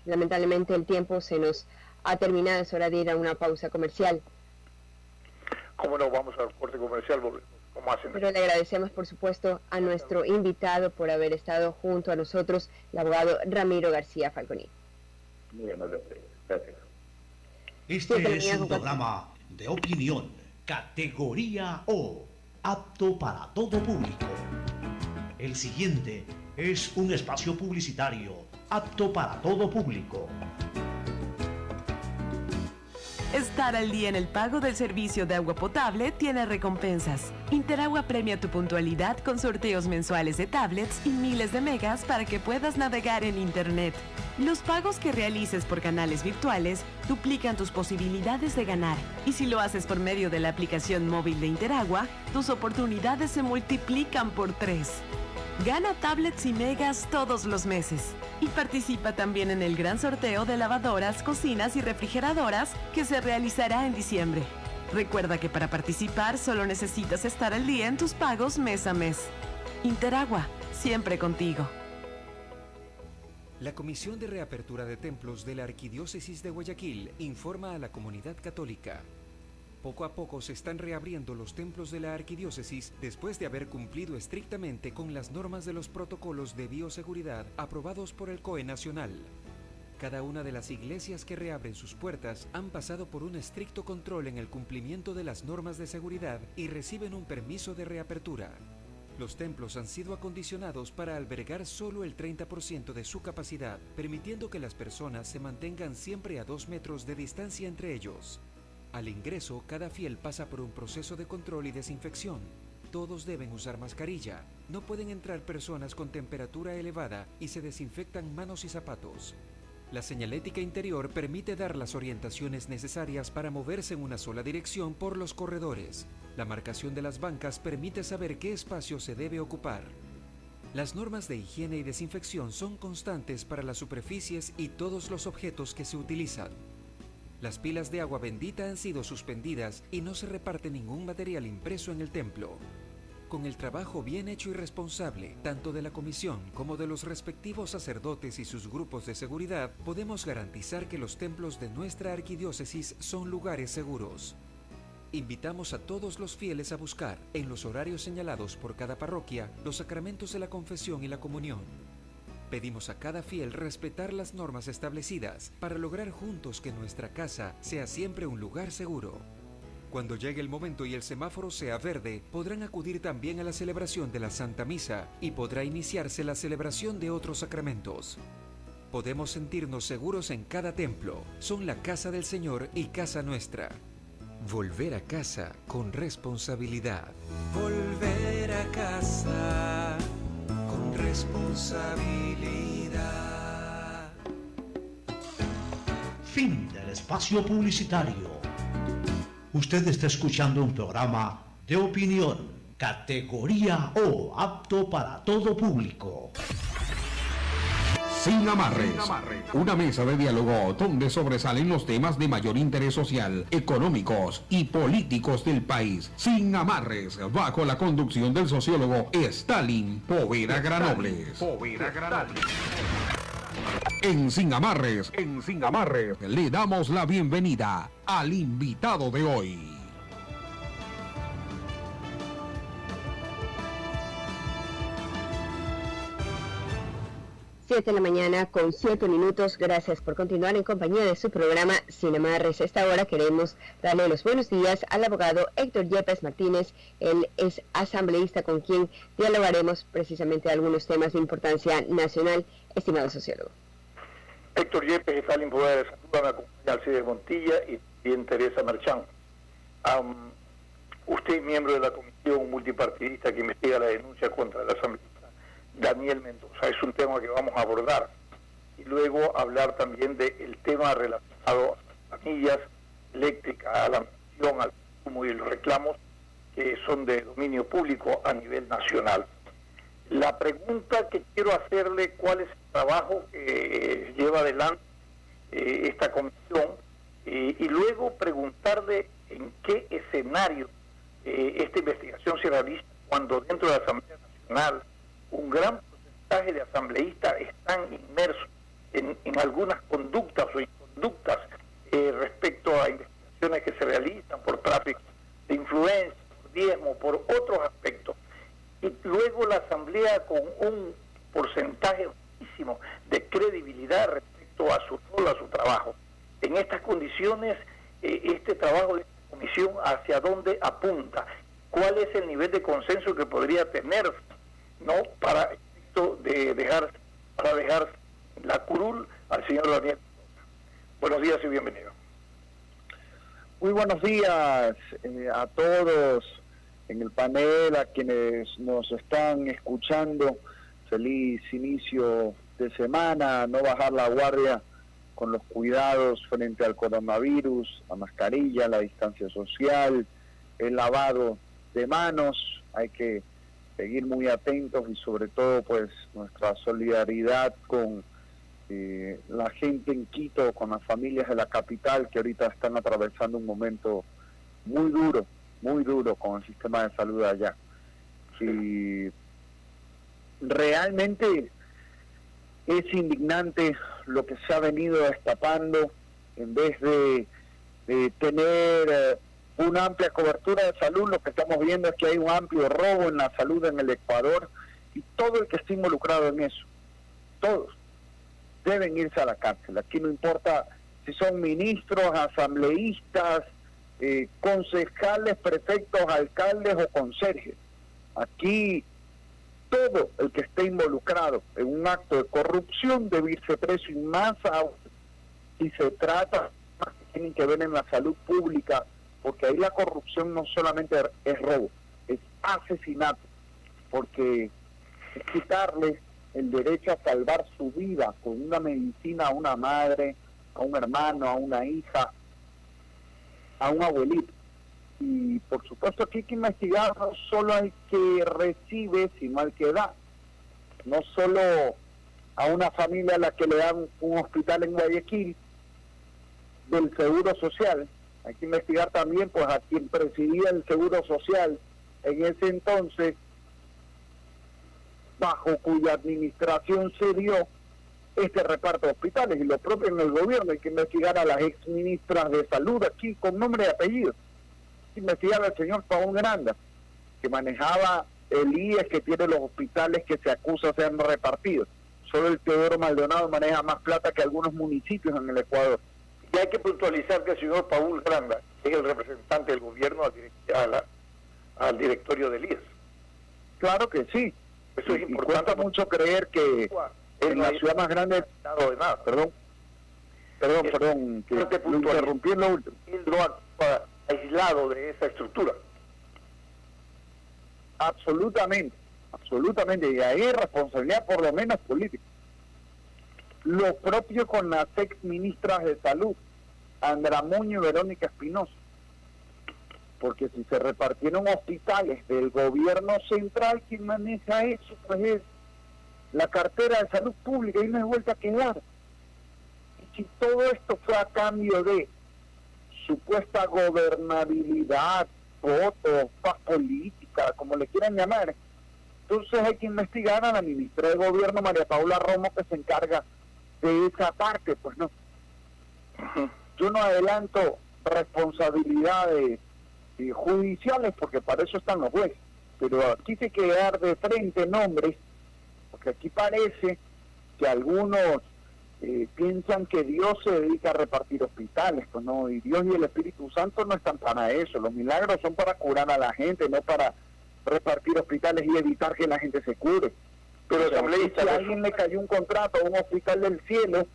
Lamentablemente el tiempo se nos ha terminado, es hora de ir a una pausa comercial. ¿Cómo no? Vamos al corte comercial, como hacen. Pero le agradecemos, por supuesto, a nuestro invitado por haber estado junto a nosotros, el abogado Ramiro García Falconi. Muy amable, gracias. Este es un programa de opinión, categoría O, apto para todo público. El siguiente es un espacio publicitario apto para todo público. Estar al día en el pago del servicio de agua potable tiene recompensas. Interagua premia tu puntualidad con sorteos mensuales de tablets y miles de megas para que puedas navegar en Internet. Los pagos que realices por canales virtuales duplican tus posibilidades de ganar. Y si lo haces por medio de la aplicación móvil de Interagua, tus oportunidades se multiplican por 3. Gana tablets y megas todos los meses. Y participa también en el gran sorteo de lavadoras, cocinas y refrigeradoras que se realizará en diciembre. Recuerda que para participar solo necesitas estar al día en tus pagos mes a mes. Interagua, siempre contigo. La Comisión de Reapertura de Templos de la Arquidiócesis de Guayaquil informa a la comunidad católica. Poco a poco se están reabriendo los templos de la arquidiócesis después de haber cumplido estrictamente con las normas de los protocolos de bioseguridad aprobados por el COE Nacional. Cada una de las iglesias que reabren sus puertas han pasado por un estricto control en el cumplimiento de las normas de seguridad y reciben un permiso de reapertura. Los templos han sido acondicionados para albergar solo el 30% de su capacidad, permitiendo que las personas se mantengan siempre a 2 metros de distancia entre ellos. Al ingreso, cada fiel pasa por un proceso de control y desinfección. Todos deben usar mascarilla. No pueden entrar personas con temperatura elevada y se desinfectan manos y zapatos. La señalética interior permite dar las orientaciones necesarias para moverse en una sola dirección por los corredores. La marcación de las bancas permite saber qué espacio se debe ocupar. Las normas de higiene y desinfección son constantes para las superficies y todos los objetos que se utilizan. Las pilas de agua bendita han sido suspendidas y no se reparte ningún material impreso en el templo. Con el trabajo bien hecho y responsable, tanto de la comisión como de los respectivos sacerdotes y sus grupos de seguridad, podemos garantizar que los templos de nuestra arquidiócesis son lugares seguros. Invitamos a todos los fieles a buscar, en los horarios señalados por cada parroquia, los sacramentos de la confesión y la comunión. Pedimos a cada fiel respetar las normas establecidas para lograr juntos que nuestra casa sea siempre un lugar seguro. Cuando llegue el momento y el semáforo sea verde, podrán acudir también a la celebración de la Santa Misa y podrá iniciarse la celebración de otros sacramentos. Podemos sentirnos seguros en cada templo. Son la casa del Señor y casa nuestra. Volver a casa con responsabilidad. Volver a casa con responsabilidad. Fin del espacio publicitario. Usted está escuchando un programa de opinión, categoría O, apto para todo público. Sin amarres, una mesa de diálogo donde sobresalen los temas de mayor interés social, económicos y políticos del país. Sin amarres, bajo la conducción del sociólogo Stalin Poveda Granobles. En Sin Amarres, le damos la bienvenida al invitado de hoy. 7 de la mañana con 7 minutos. Gracias por continuar en compañía de su programa Sin Amarres. A esta hora queremos darle los buenos días al abogado Héctor Yepes Martínez. Él es asambleísta con quien dialogaremos precisamente algunos temas de importancia nacional. Estimado sociólogo. Héctor Yepes, Stalin Poveda, saludan a Alcides Montilla y bien Teresa Merchán. Usted es miembro de la comisión multipartidista que investiga la denuncia contra el asambleísta Daniel Mendoza. Es un tema que vamos a abordar. Y luego hablar también del tema relacionado a las planillas eléctricas, a la medición, al consumo y los reclamos que son de dominio público a nivel nacional. La pregunta que quiero hacerle, ¿cuál es el trabajo que lleva adelante esta comisión? Y luego preguntarle en qué escenario esta investigación se realiza cuando dentro de la Asamblea Nacional un gran porcentaje de asambleístas están inmersos en algunas conductas o inconductas respecto a investigaciones que se realizan por tráfico de influencia, por diezmo, por otros aspectos. Y luego la Asamblea con un porcentaje altísimo de credibilidad respecto a su rol, a su trabajo. En estas condiciones, este trabajo de esta comisión, ¿hacia dónde apunta? cuál es el nivel de consenso que podría tener, ¿no?, para esto de dejar la curul al señor Daniel. Buenos días y bienvenido. Muy buenos días a todos en el panel, a quienes nos están escuchando. Feliz inicio de semana, no bajar la guardia con los cuidados frente al coronavirus, la mascarilla, la distancia social, el lavado de manos. Hay que seguir muy atentos y sobre todo pues nuestra solidaridad con la gente en Quito, con las familias de la capital que ahorita están atravesando un momento muy duro con el sistema de salud allá. Y realmente es indignante lo que se ha venido destapando. En vez de tener una amplia cobertura de salud, lo que estamos viendo es que hay un amplio robo en la salud en el Ecuador, y todo el que esté involucrado en eso, todos deben irse a la cárcel. Aquí no importa si son ministros, asambleístas, concejales, prefectos, alcaldes o conserjes. Aquí todo el que esté involucrado en un acto de corrupción debe irse preso, y más aún si se trata que tienen que ver en la salud pública, porque ahí la corrupción no solamente es robo, es asesinato, porque es quitarle el derecho a salvar su vida con una medicina a una madre, a un hermano, a una hija, a un abuelito. Y por supuesto aquí hay que investigar no solo al que recibe, sino al que da. No solo a una familia a la que le dan un hospital en Guayaquil del Seguro Social. Hay que investigar también pues a quien presidía el Seguro Social en ese entonces, bajo cuya administración se dio este reparto de hospitales. Y lo propio en el gobierno, hay que investigar a las exministras de salud aquí con nombre y apellido. Hay que investigar al señor Paul Granda, que manejaba el IES que tiene los hospitales que se acusa sean repartidos. Solo el Teodoro Maldonado maneja más plata que algunos municipios en el Ecuador. Y hay que puntualizar que el señor Paul Granda es el representante del gobierno al directorio del IES. Claro que sí. Eso es importante. Cuesta mucho creer que en la ciudad más grande... Perdón, que lo interrumpí en lo último. Él no actúa aislado de esa estructura. Absolutamente, y ahí hay responsabilidad por lo menos política. Lo propio con las ex ministras de salud, Andra Muñoz y Verónica Espinosa, porque si se repartieron hospitales del gobierno central, quien maneja eso pues es la cartera de salud pública, y no hay vuelta a quedar. Y si todo esto fue a cambio de supuesta gobernabilidad, votos, paz política, como le quieran llamar, entonces hay que investigar a la ministra de Gobierno, María Paula Romo, que se encarga de esa parte. Pues no, yo no adelanto responsabilidades judiciales, porque para eso están los jueces, pero aquí se hay que dar de frente nombres, porque aquí parece que algunos piensan que Dios se dedica a repartir hospitales. Pues no, y Dios y el Espíritu Santo no están para eso. Los milagros son para curar a la gente, no para repartir hospitales y evitar que la gente se cure. Pero si a alguien le cayó un contrato a un hospital del cielo,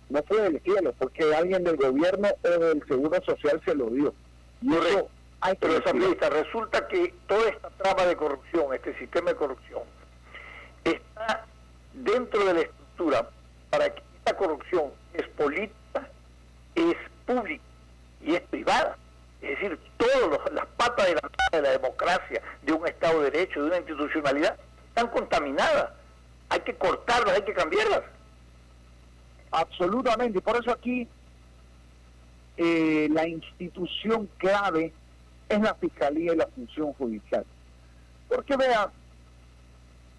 no fue del cielo, porque alguien del gobierno o del Seguro Social se lo dio. Y eso hay que Pero asambleísta, resulta que toda esta trama de corrupción, este sistema de corrupción, está dentro de la estructura para que esta corrupción es política, es pública y es privada. Es decir, todas las patas de la democracia, de un Estado de Derecho, de una institucionalidad, están contaminadas. Hay que cortarlas, hay que cambiarlas. Absolutamente, y por eso aquí la institución clave es la Fiscalía y la función judicial. Porque vea,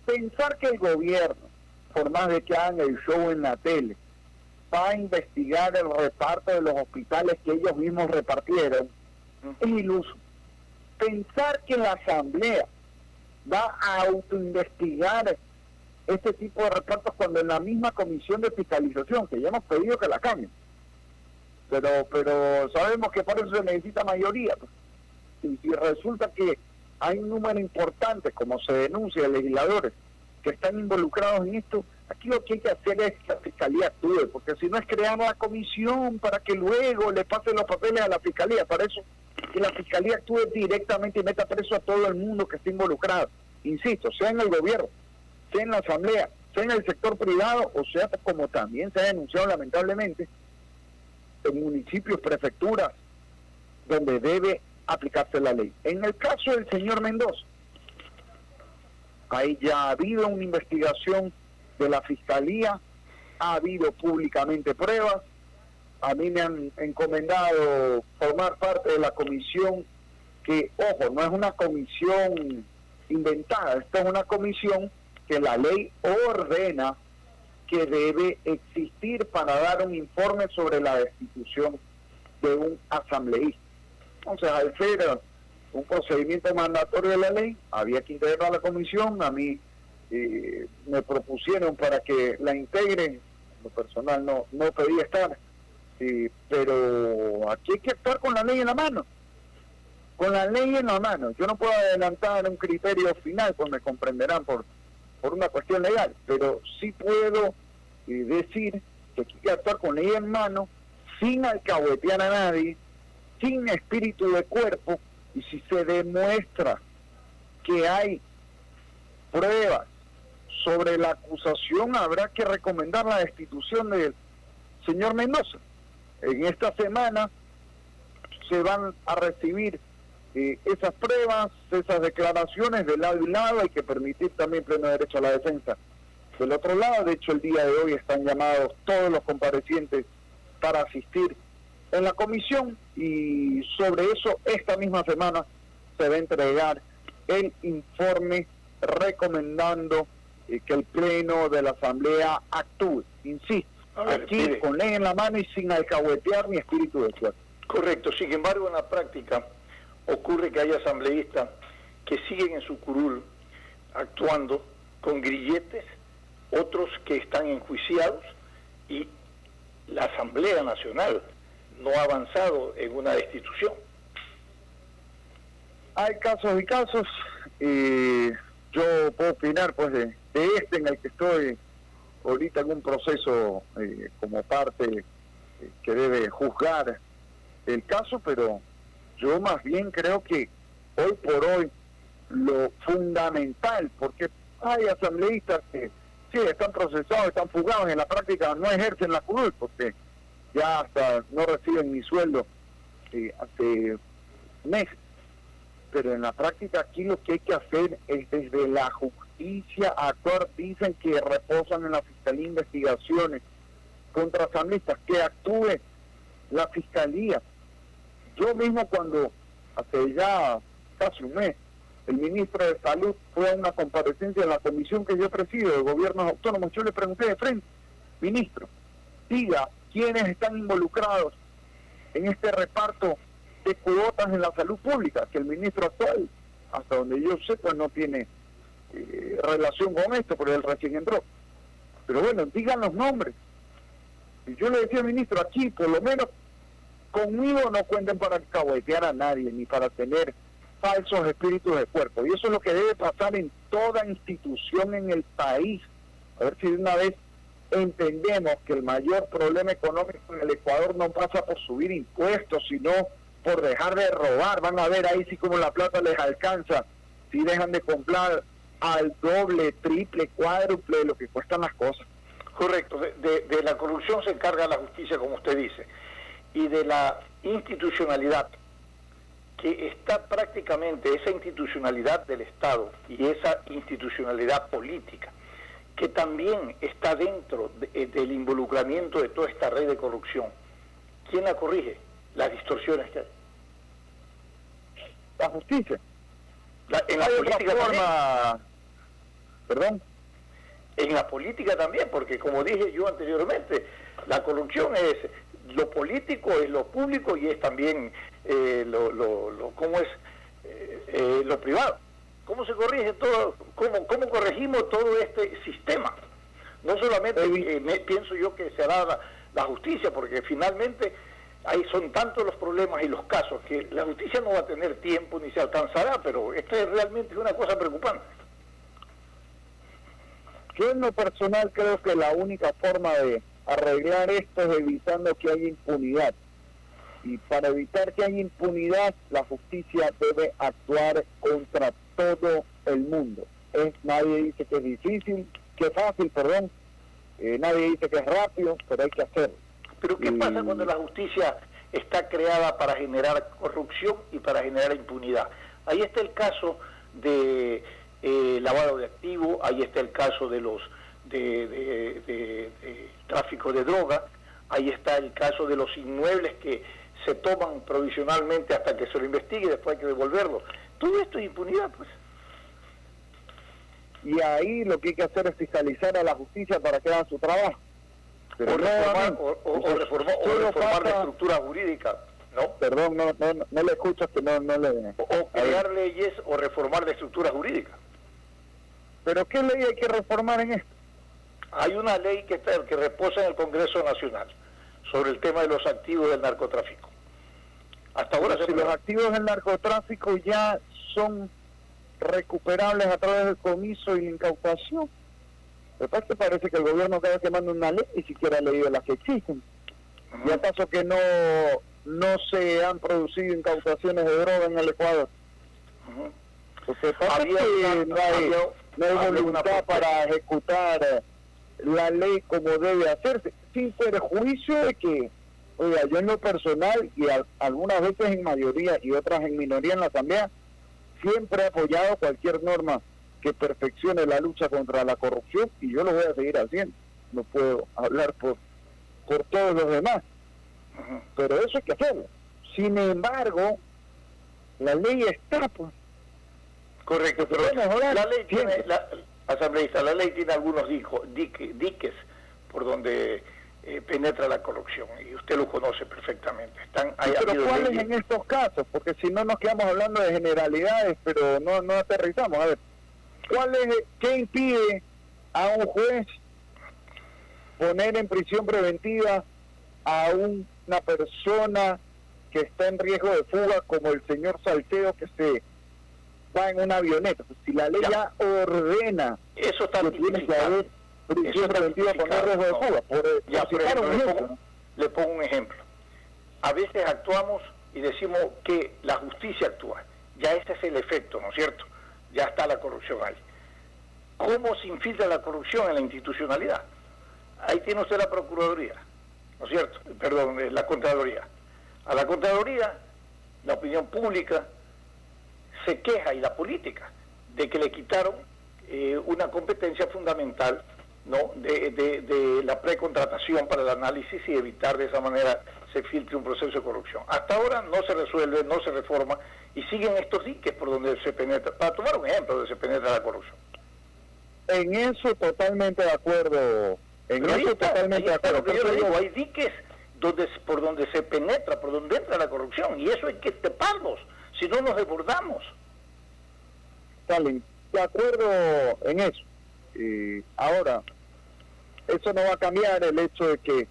pensar que el gobierno, por más de que hagan el show en la tele, va a investigar el reparto de los hospitales que ellos mismos repartieron, es iluso. Pensar que la Asamblea va a autoinvestigar este tipo de repartos cuando en la misma comisión de fiscalización, que ya hemos pedido que la cambien, pero sabemos que por eso se necesita mayoría, pues. Y si resulta que hay un número importante, como se denuncia, de legisladores que están involucrados en esto. Aquí lo que hay que hacer es que la Fiscalía actúe, porque si no es crear una comisión para que luego le pasen los papeles a la Fiscalía. Para eso, que la Fiscalía actúe directamente y meta preso a todo el mundo que esté involucrado. Insisto, sea en el gobierno, sea en la Asamblea, sea en el sector privado, o sea, como también se ha denunciado lamentablemente, en municipios, prefecturas, donde debe aplicarse la ley. En el caso del señor Mendoza, ahí ya ha habido una investigación de la Fiscalía, ha habido públicamente pruebas, a mí me han encomendado formar parte de la comisión que, ojo, no es una comisión inventada, esta es una comisión que la ley ordena que debe existir para dar un informe sobre la destitución de un asambleísta. Entonces, al ser un procedimiento mandatorio de la ley, había que integrar la comisión. A mí me propusieron para que la integre, lo personal no pedía estar, pero aquí hay que actuar con la ley en la mano, con la ley en la mano. Yo no puedo adelantar un criterio final, pues me comprenderán por una cuestión legal, pero sí puedo decir que aquí hay que actuar con ley en mano, sin alcahuetear a nadie, sin espíritu de cuerpo, y si se demuestra que hay pruebas sobre la acusación, habrá que recomendar la destitución del señor Mendoza. En esta semana se van a recibir esas pruebas, esas declaraciones de lado y lado. Hay que permitir también pleno derecho a la defensa del otro lado. De hecho, el día de hoy están llamados todos los comparecientes para asistir en la comisión, y sobre eso esta misma semana se va a entregar el informe recomendando que el Pleno de la Asamblea actúe. Insisto, aquí mire, con ley en la mano y sin alcahuetear ni espíritu de suerte. Correcto. Sin embargo, en la práctica ocurre que hay asambleístas que siguen en su curul actuando con grilletes, otros que están enjuiciados, y la Asamblea Nacional no ha avanzado en una destitución. Hay casos y casos. Yo puedo opinar pues de este en el que estoy ahorita en un proceso como parte que debe juzgar el caso, pero yo más bien creo que hoy por hoy lo fundamental, porque hay asambleístas que sí están procesados, están fugados, en la práctica no ejercen la curul porque ya hasta no reciben ni sueldo hace meses. Pero en la práctica aquí lo que hay que hacer es desde la justicia actuar. Dicen que reposan en la Fiscalía investigaciones contra asambleístas, que actúe la Fiscalía. Yo mismo, cuando hace ya casi un mes el ministro de Salud fue a una comparecencia en la comisión que yo presido de gobiernos autónomos, yo le pregunté de frente: ministro, diga quiénes están involucrados en este reparto de cuotas en la salud pública, que el ministro actual, hasta donde yo sé, pues no tiene relación con esto, porque él recién entró. Pero bueno, digan los nombres. Y yo le decía al ministro, aquí por lo menos conmigo no cuenten para alcahuetear a nadie, ni para tener falsos espíritus de cuerpo. Y eso es lo que debe pasar en toda institución en el país. A ver si de una vez entendemos que el mayor problema económico en el Ecuador no pasa por subir impuestos, sino por dejar de robar. Van a ver ahí sí como la plata les alcanza, si dejan de comprar al doble, triple, cuádruple de lo que cuestan las cosas. Correcto. De la corrupción se encarga la justicia, como usted dice, y de la institucionalidad, que está prácticamente esa institucionalidad del Estado y esa institucionalidad política, que también está dentro del involucramiento de toda esta red de corrupción. ¿Quién la corrige? Las distorsiones que hay. La justicia. En la política también. ¿Perdón? En la política también, porque como dije yo anteriormente, la corrupción es lo político, es lo público y es también lo privado. ¿Cómo se corrige todo? ¿Cómo corregimos todo este sistema? No solamente pienso yo que se hará la justicia, porque finalmente Ahí son tantos los problemas y los casos que la justicia no va a tener tiempo ni se alcanzará, pero esto realmente es una cosa preocupante. Yo en lo personal creo que la única forma de arreglar esto es evitando que haya impunidad. Y para evitar que haya impunidad, la justicia debe actuar contra todo el mundo. Nadie dice que es difícil, que es fácil, perdón. Nadie dice que es rápido, pero hay que hacerlo. Pero ¿qué pasa cuando la justicia está creada para generar corrupción y para generar impunidad? Ahí está el caso de lavado de activos, ahí está el caso de los de tráfico de droga, ahí está el caso de los inmuebles que se toman provisionalmente hasta que se lo investigue y después hay que devolverlo. Todo esto es impunidad, pues. Y ahí lo que hay que hacer es fiscalizar a la justicia para que hagan su trabajo. Pero reformar la estructura jurídica, ¿no? Perdón, no le escuchas, que no le... O crear leyes o reformar la estructura jurídica. ¿Pero qué ley hay que reformar en esto? Hay una ley que reposa en el Congreso Nacional sobre el tema de los activos del narcotráfico. Hasta ahora si los activos del narcotráfico ya son recuperables a través del comiso y la incautación. Lo que pasa es que parece que el gobierno cada vez que manda una ley ni siquiera ha leído las que existen. ¿Y acaso que no se han producido incautaciones de droga en el Ecuador? Lo que pasa es que no hay voluntad para ejecutar la ley como debe hacerse, sin perjuicio de que, oiga, yo en lo personal y algunas veces en mayoría y otras en minoría en la Asamblea, siempre he apoyado cualquier norma que perfeccione la lucha contra la corrupción, y yo lo voy a seguir haciendo. No puedo hablar por todos los demás, pero eso hay que hacerlo. Sin embargo, la ley está, pues. Correcto, pero la ley tiene, asambleísta, la ley tiene algunos diques por donde penetra la corrupción, y usted lo conoce perfectamente. Pero ¿cuáles en estos casos? Porque si no nos quedamos hablando de generalidades, pero no aterrizamos. A ver, ¿qué impide a un juez poner en prisión preventiva a una persona que está en riesgo de fuga, como el señor Salcedo, que se va en una avioneta? Pues si la ley ya ordena eso está que tiene que haber prisión preventiva con riesgo de fuga, le pongo un ejemplo. A veces actuamos y decimos que la justicia actúa. Ya ese es el efecto, ¿no es cierto? Ya está la corrupción ahí. ¿Cómo se infiltra la corrupción en la institucionalidad? Ahí tiene usted la Procuraduría, ¿no es cierto? Perdón, la Contraloría. A la Contraloría, la opinión pública se queja, y la política, de que le quitaron una competencia fundamental, ¿no?, de la precontratación para el análisis, y evitar de esa manera se filtre un proceso de corrupción. Hasta ahora no se resuelve, no se reforma, y siguen estos diques por donde se penetra, para tomar un ejemplo, donde se penetra la corrupción. En eso totalmente de acuerdo. Hay diques por donde se penetra, por donde entra la corrupción, y eso hay que taparlos, si no nos desbordamos. Stalin, de acuerdo en eso. Ahora, eso no va a cambiar el hecho de que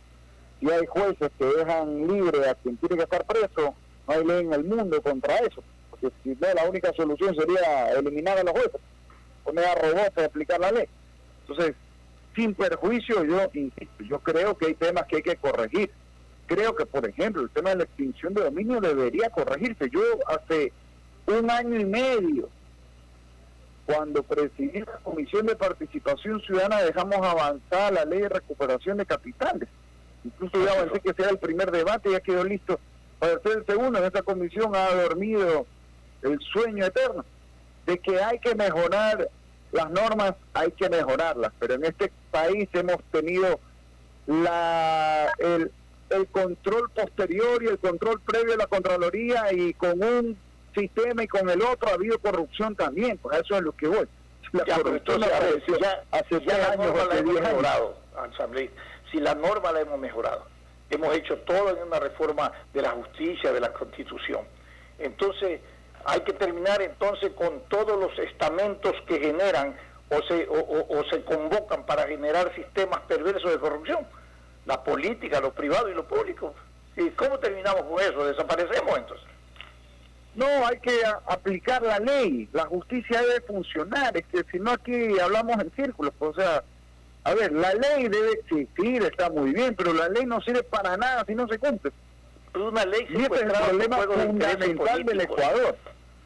si hay jueces que dejan libre a quien tiene que estar preso, no hay ley en el mundo contra eso. Porque si no, la única solución sería eliminar a los jueces, poner a robots a aplicar la ley. Entonces, sin perjuicio, yo creo que hay temas que hay que corregir. Creo que, por ejemplo, el tema de la extinción de dominio debería corregirse. Yo hace 1 año y medio, cuando presidí la Comisión de Participación Ciudadana, dejamos avanzar la ley de recuperación de capitales. Incluso ya avancé que sea el primer debate, ya quedó listo para ser el segundo. En esta comisión ha dormido el sueño eterno de que hay que mejorar las normas, hay que mejorarlas, pero en este país hemos tenido el control posterior y el control previo de la Contraloría, y con un sistema y con el otro ha habido corrupción también. Pues eso es lo que voy. La corrupción apareció hace 10 años, hace 10 años. Si la norma la hemos mejorado, hemos hecho todo en una reforma de la justicia, de la Constitución. Entonces, hay que terminar entonces con todos los estamentos que generan o se convocan para generar sistemas perversos de corrupción. La política, lo privado y lo público. ¿Y cómo terminamos con eso? ¿Desaparecemos entonces? No, hay que aplicar la ley. La justicia debe funcionar. Es que si no, aquí hablamos en círculos. O sea, a ver, la ley debe existir, está muy bien, pero la ley no sirve para nada si no se cumple. Es una ley y este es el problema fundamental del Ecuador.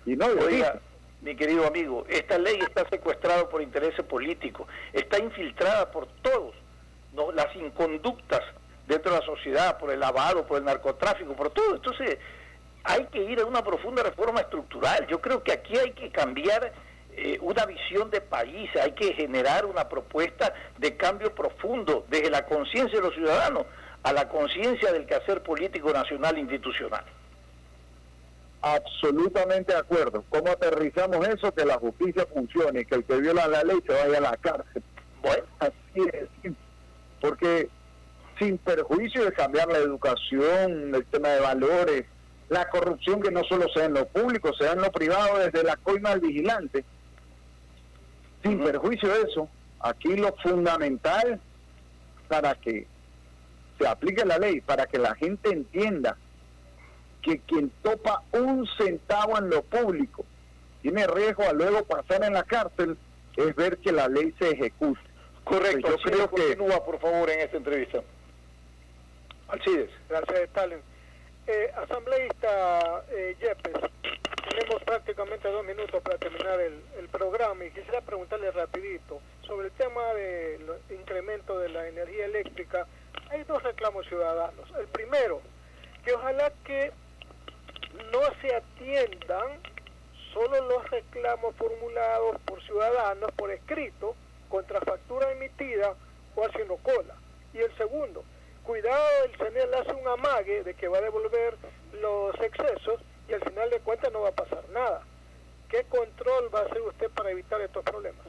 Y no lo Oiga, mi querido amigo, esta ley está secuestrada por intereses políticos, está infiltrada por todos, ¿no? Las inconductas dentro de la sociedad, por el lavado, por el narcotráfico, por todo. Entonces, hay que ir a una profunda reforma estructural. Yo creo que aquí hay que cambiar una visión de país, hay que generar una propuesta de cambio profundo desde la conciencia de los ciudadanos a la conciencia del quehacer político nacional e institucional. Absolutamente de acuerdo. ¿Cómo aterrizamos eso? Que la justicia funcione, que el que viola la ley se vaya a la cárcel. Bueno, así es. Porque sin perjuicio de cambiar la educación, el tema de valores, la corrupción que no solo sea en lo público, sea en lo privado, desde la coima al vigilante, sin perjuicio de eso, aquí lo fundamental para que se aplique la ley, para que la gente entienda que quien topa un centavo en lo público tiene riesgo a luego pasar en la cárcel, es ver que la ley se ejecute. Correcto. Yo creo que... Continúa, por favor, en esta entrevista. Alcides. Gracias, Stalin. Asambleísta Yepes, tenemos prácticamente 2 minutos para terminar el programa y quisiera preguntarle rapidito sobre el tema del incremento de la energía eléctrica. Hay 2 reclamos ciudadanos. El primero, que ojalá que no se atiendan solo los reclamos formulados por ciudadanos por escrito contra factura emitida o haciendo cola. Y el segundo, cuidado, el CNE hace un amague de que va a devolver los excesos y al final de cuentas no va a pasar nada. ¿Qué control va a hacer usted para evitar estos problemas?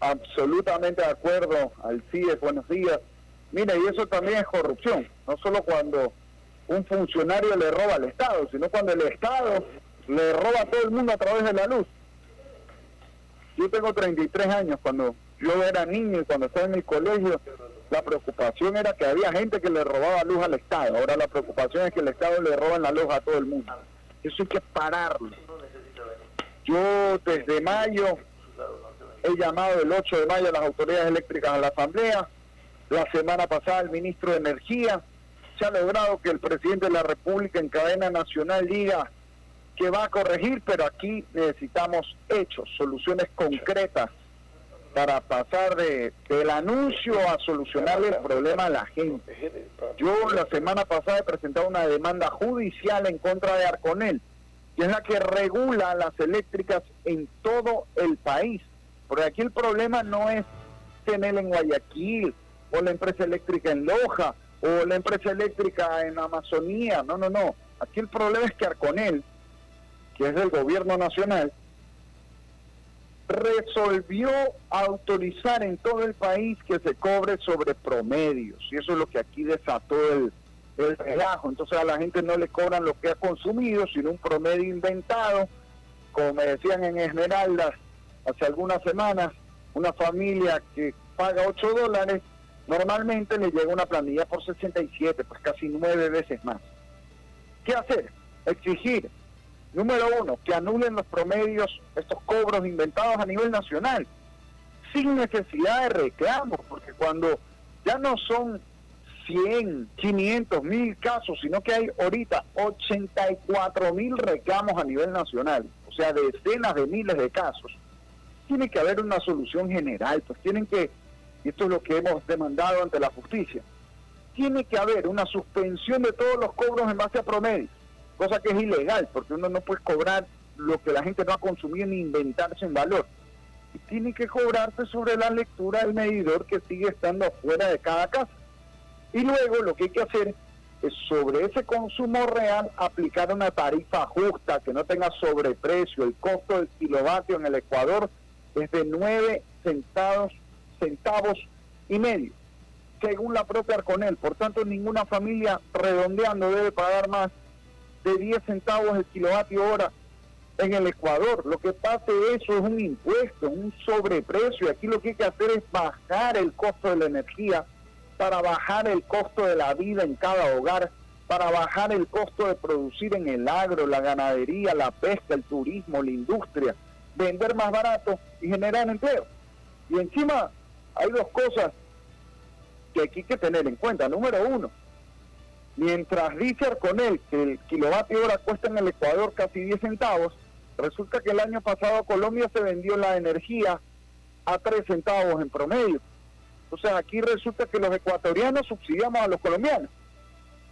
Absolutamente de acuerdo, Alcides, buenos días. Mira, y eso también es corrupción, no solo cuando un funcionario le roba al Estado, sino cuando el Estado le roba a todo el mundo a través de la luz. Yo tengo 33 años, cuando yo era niño y cuando estaba en el colegio, la preocupación era que había gente que le robaba luz al Estado. Ahora la preocupación es que el Estado le roba la luz a todo el mundo. Eso hay que pararlo. Yo desde mayo he llamado el 8 de mayo a las autoridades eléctricas a la Asamblea. La semana pasada el ministro de Energía. Se ha logrado que el presidente de la República en cadena nacional diga que va a corregir, pero aquí necesitamos hechos, soluciones concretas para pasar del anuncio a solucionarle el problema a la gente. Yo la semana pasada he presentado una demanda judicial en contra de Arconel, que es la que regula las eléctricas en todo el país. Porque aquí el problema no es CNEL en Guayaquil, o la empresa eléctrica en Loja, o la empresa eléctrica en Amazonía. No. Aquí el problema es que Arconel, que es del gobierno nacional, resolvió autorizar en todo el país que se cobre sobre promedios, y eso es lo que aquí desató el relajo. Entonces a la gente no le cobran lo que ha consumido, sino un promedio inventado. Como me decían en Esmeraldas hace algunas semanas, una familia que paga $8, normalmente le llega una planilla por 67, pues casi 9 veces más. ¿Qué hacer? Exigir. Número 1, que anulen los promedios, estos cobros inventados a nivel nacional, sin necesidad de reclamos, porque cuando ya no son 100, 500, 1000 casos, sino que hay ahorita 84.000 reclamos a nivel nacional, o sea, decenas de miles de casos, tiene que haber una solución general, pues tienen que, y esto es lo que hemos demandado ante la justicia, tiene que haber una suspensión de todos los cobros en base a promedios, cosa que es ilegal, porque uno no puede cobrar lo que la gente no ha consumido ni inventarse en valor. Y tiene que cobrarse sobre la lectura del medidor que sigue estando afuera de cada casa. Y luego lo que hay que hacer es sobre ese consumo real aplicar una tarifa justa, que no tenga sobreprecio. El costo del kilovatio en el Ecuador es de 9 centavos y medio, según la propia Arconel. Por tanto, ninguna familia redondeando debe pagar más de 10 centavos el kilovatio hora en el Ecuador. Lo que pasa es eso, es un impuesto, un sobreprecio. Aquí lo que hay que hacer es bajar el costo de la energía para bajar el costo de la vida en cada hogar para bajar el costo de producir en el agro, la ganadería, la pesca, el turismo, la industria, vender más barato y generar empleo. Y encima hay dos cosas que aquí hay que tener en cuenta. Número uno, mientras dice Arconel que el kilovatio hora cuesta en el Ecuador casi 10 centavos, resulta que el año pasado a Colombia se vendió la energía a 3 centavos en promedio. Entonces aquí resulta que los ecuatorianos subsidiamos a los colombianos.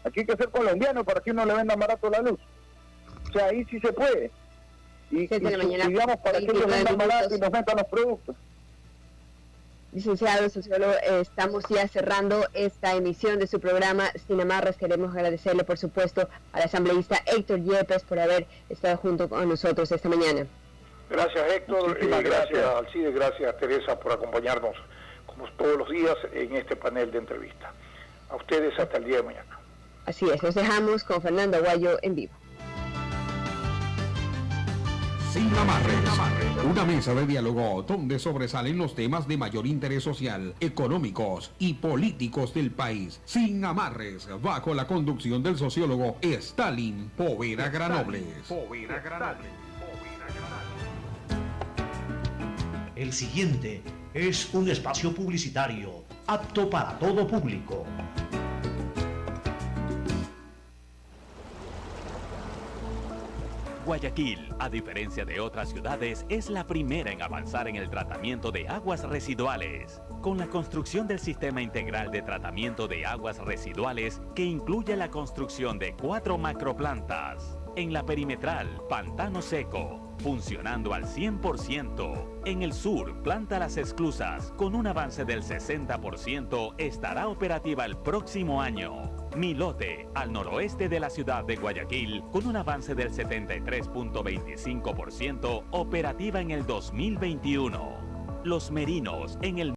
Aquí hay que ser colombiano para que uno le venda barato la luz. O sea, ahí sí se puede. Y subsidiamos para que ellos vendan barato y nos vendan los productos. Licenciado sociólogo, estamos ya cerrando esta emisión de su programa Sin Amarras. Queremos agradecerle, por supuesto, al asambleísta Héctor Yepes por haber estado junto con nosotros esta mañana. Gracias, Héctor, gracias Alcide, gracias Teresa por acompañarnos como todos los días en este panel de entrevista. A ustedes hasta el día de mañana. Así es, nos dejamos con Fernando Aguayo en vivo. Sin Amarres, una mesa de diálogo donde sobresalen los temas de mayor interés social, económicos y políticos del país. Sin Amarres, bajo la conducción del sociólogo Stalin Poveda Granobles. El siguiente es un espacio publicitario apto para todo público. Guayaquil, a diferencia de otras ciudades, es la primera en avanzar en el tratamiento de aguas residuales, con la construcción del Sistema Integral de Tratamiento de Aguas Residuales, que incluye la construcción de 4 macroplantas. En la perimetral, Pantano Seco, funcionando al 100%. En el sur, Planta Las Esclusas, con un avance del 60%, estará operativa el próximo año. Milote, al noroeste de la ciudad de Guayaquil, con un avance del 73.25%, operativa en el 2021. Los Merinos, en el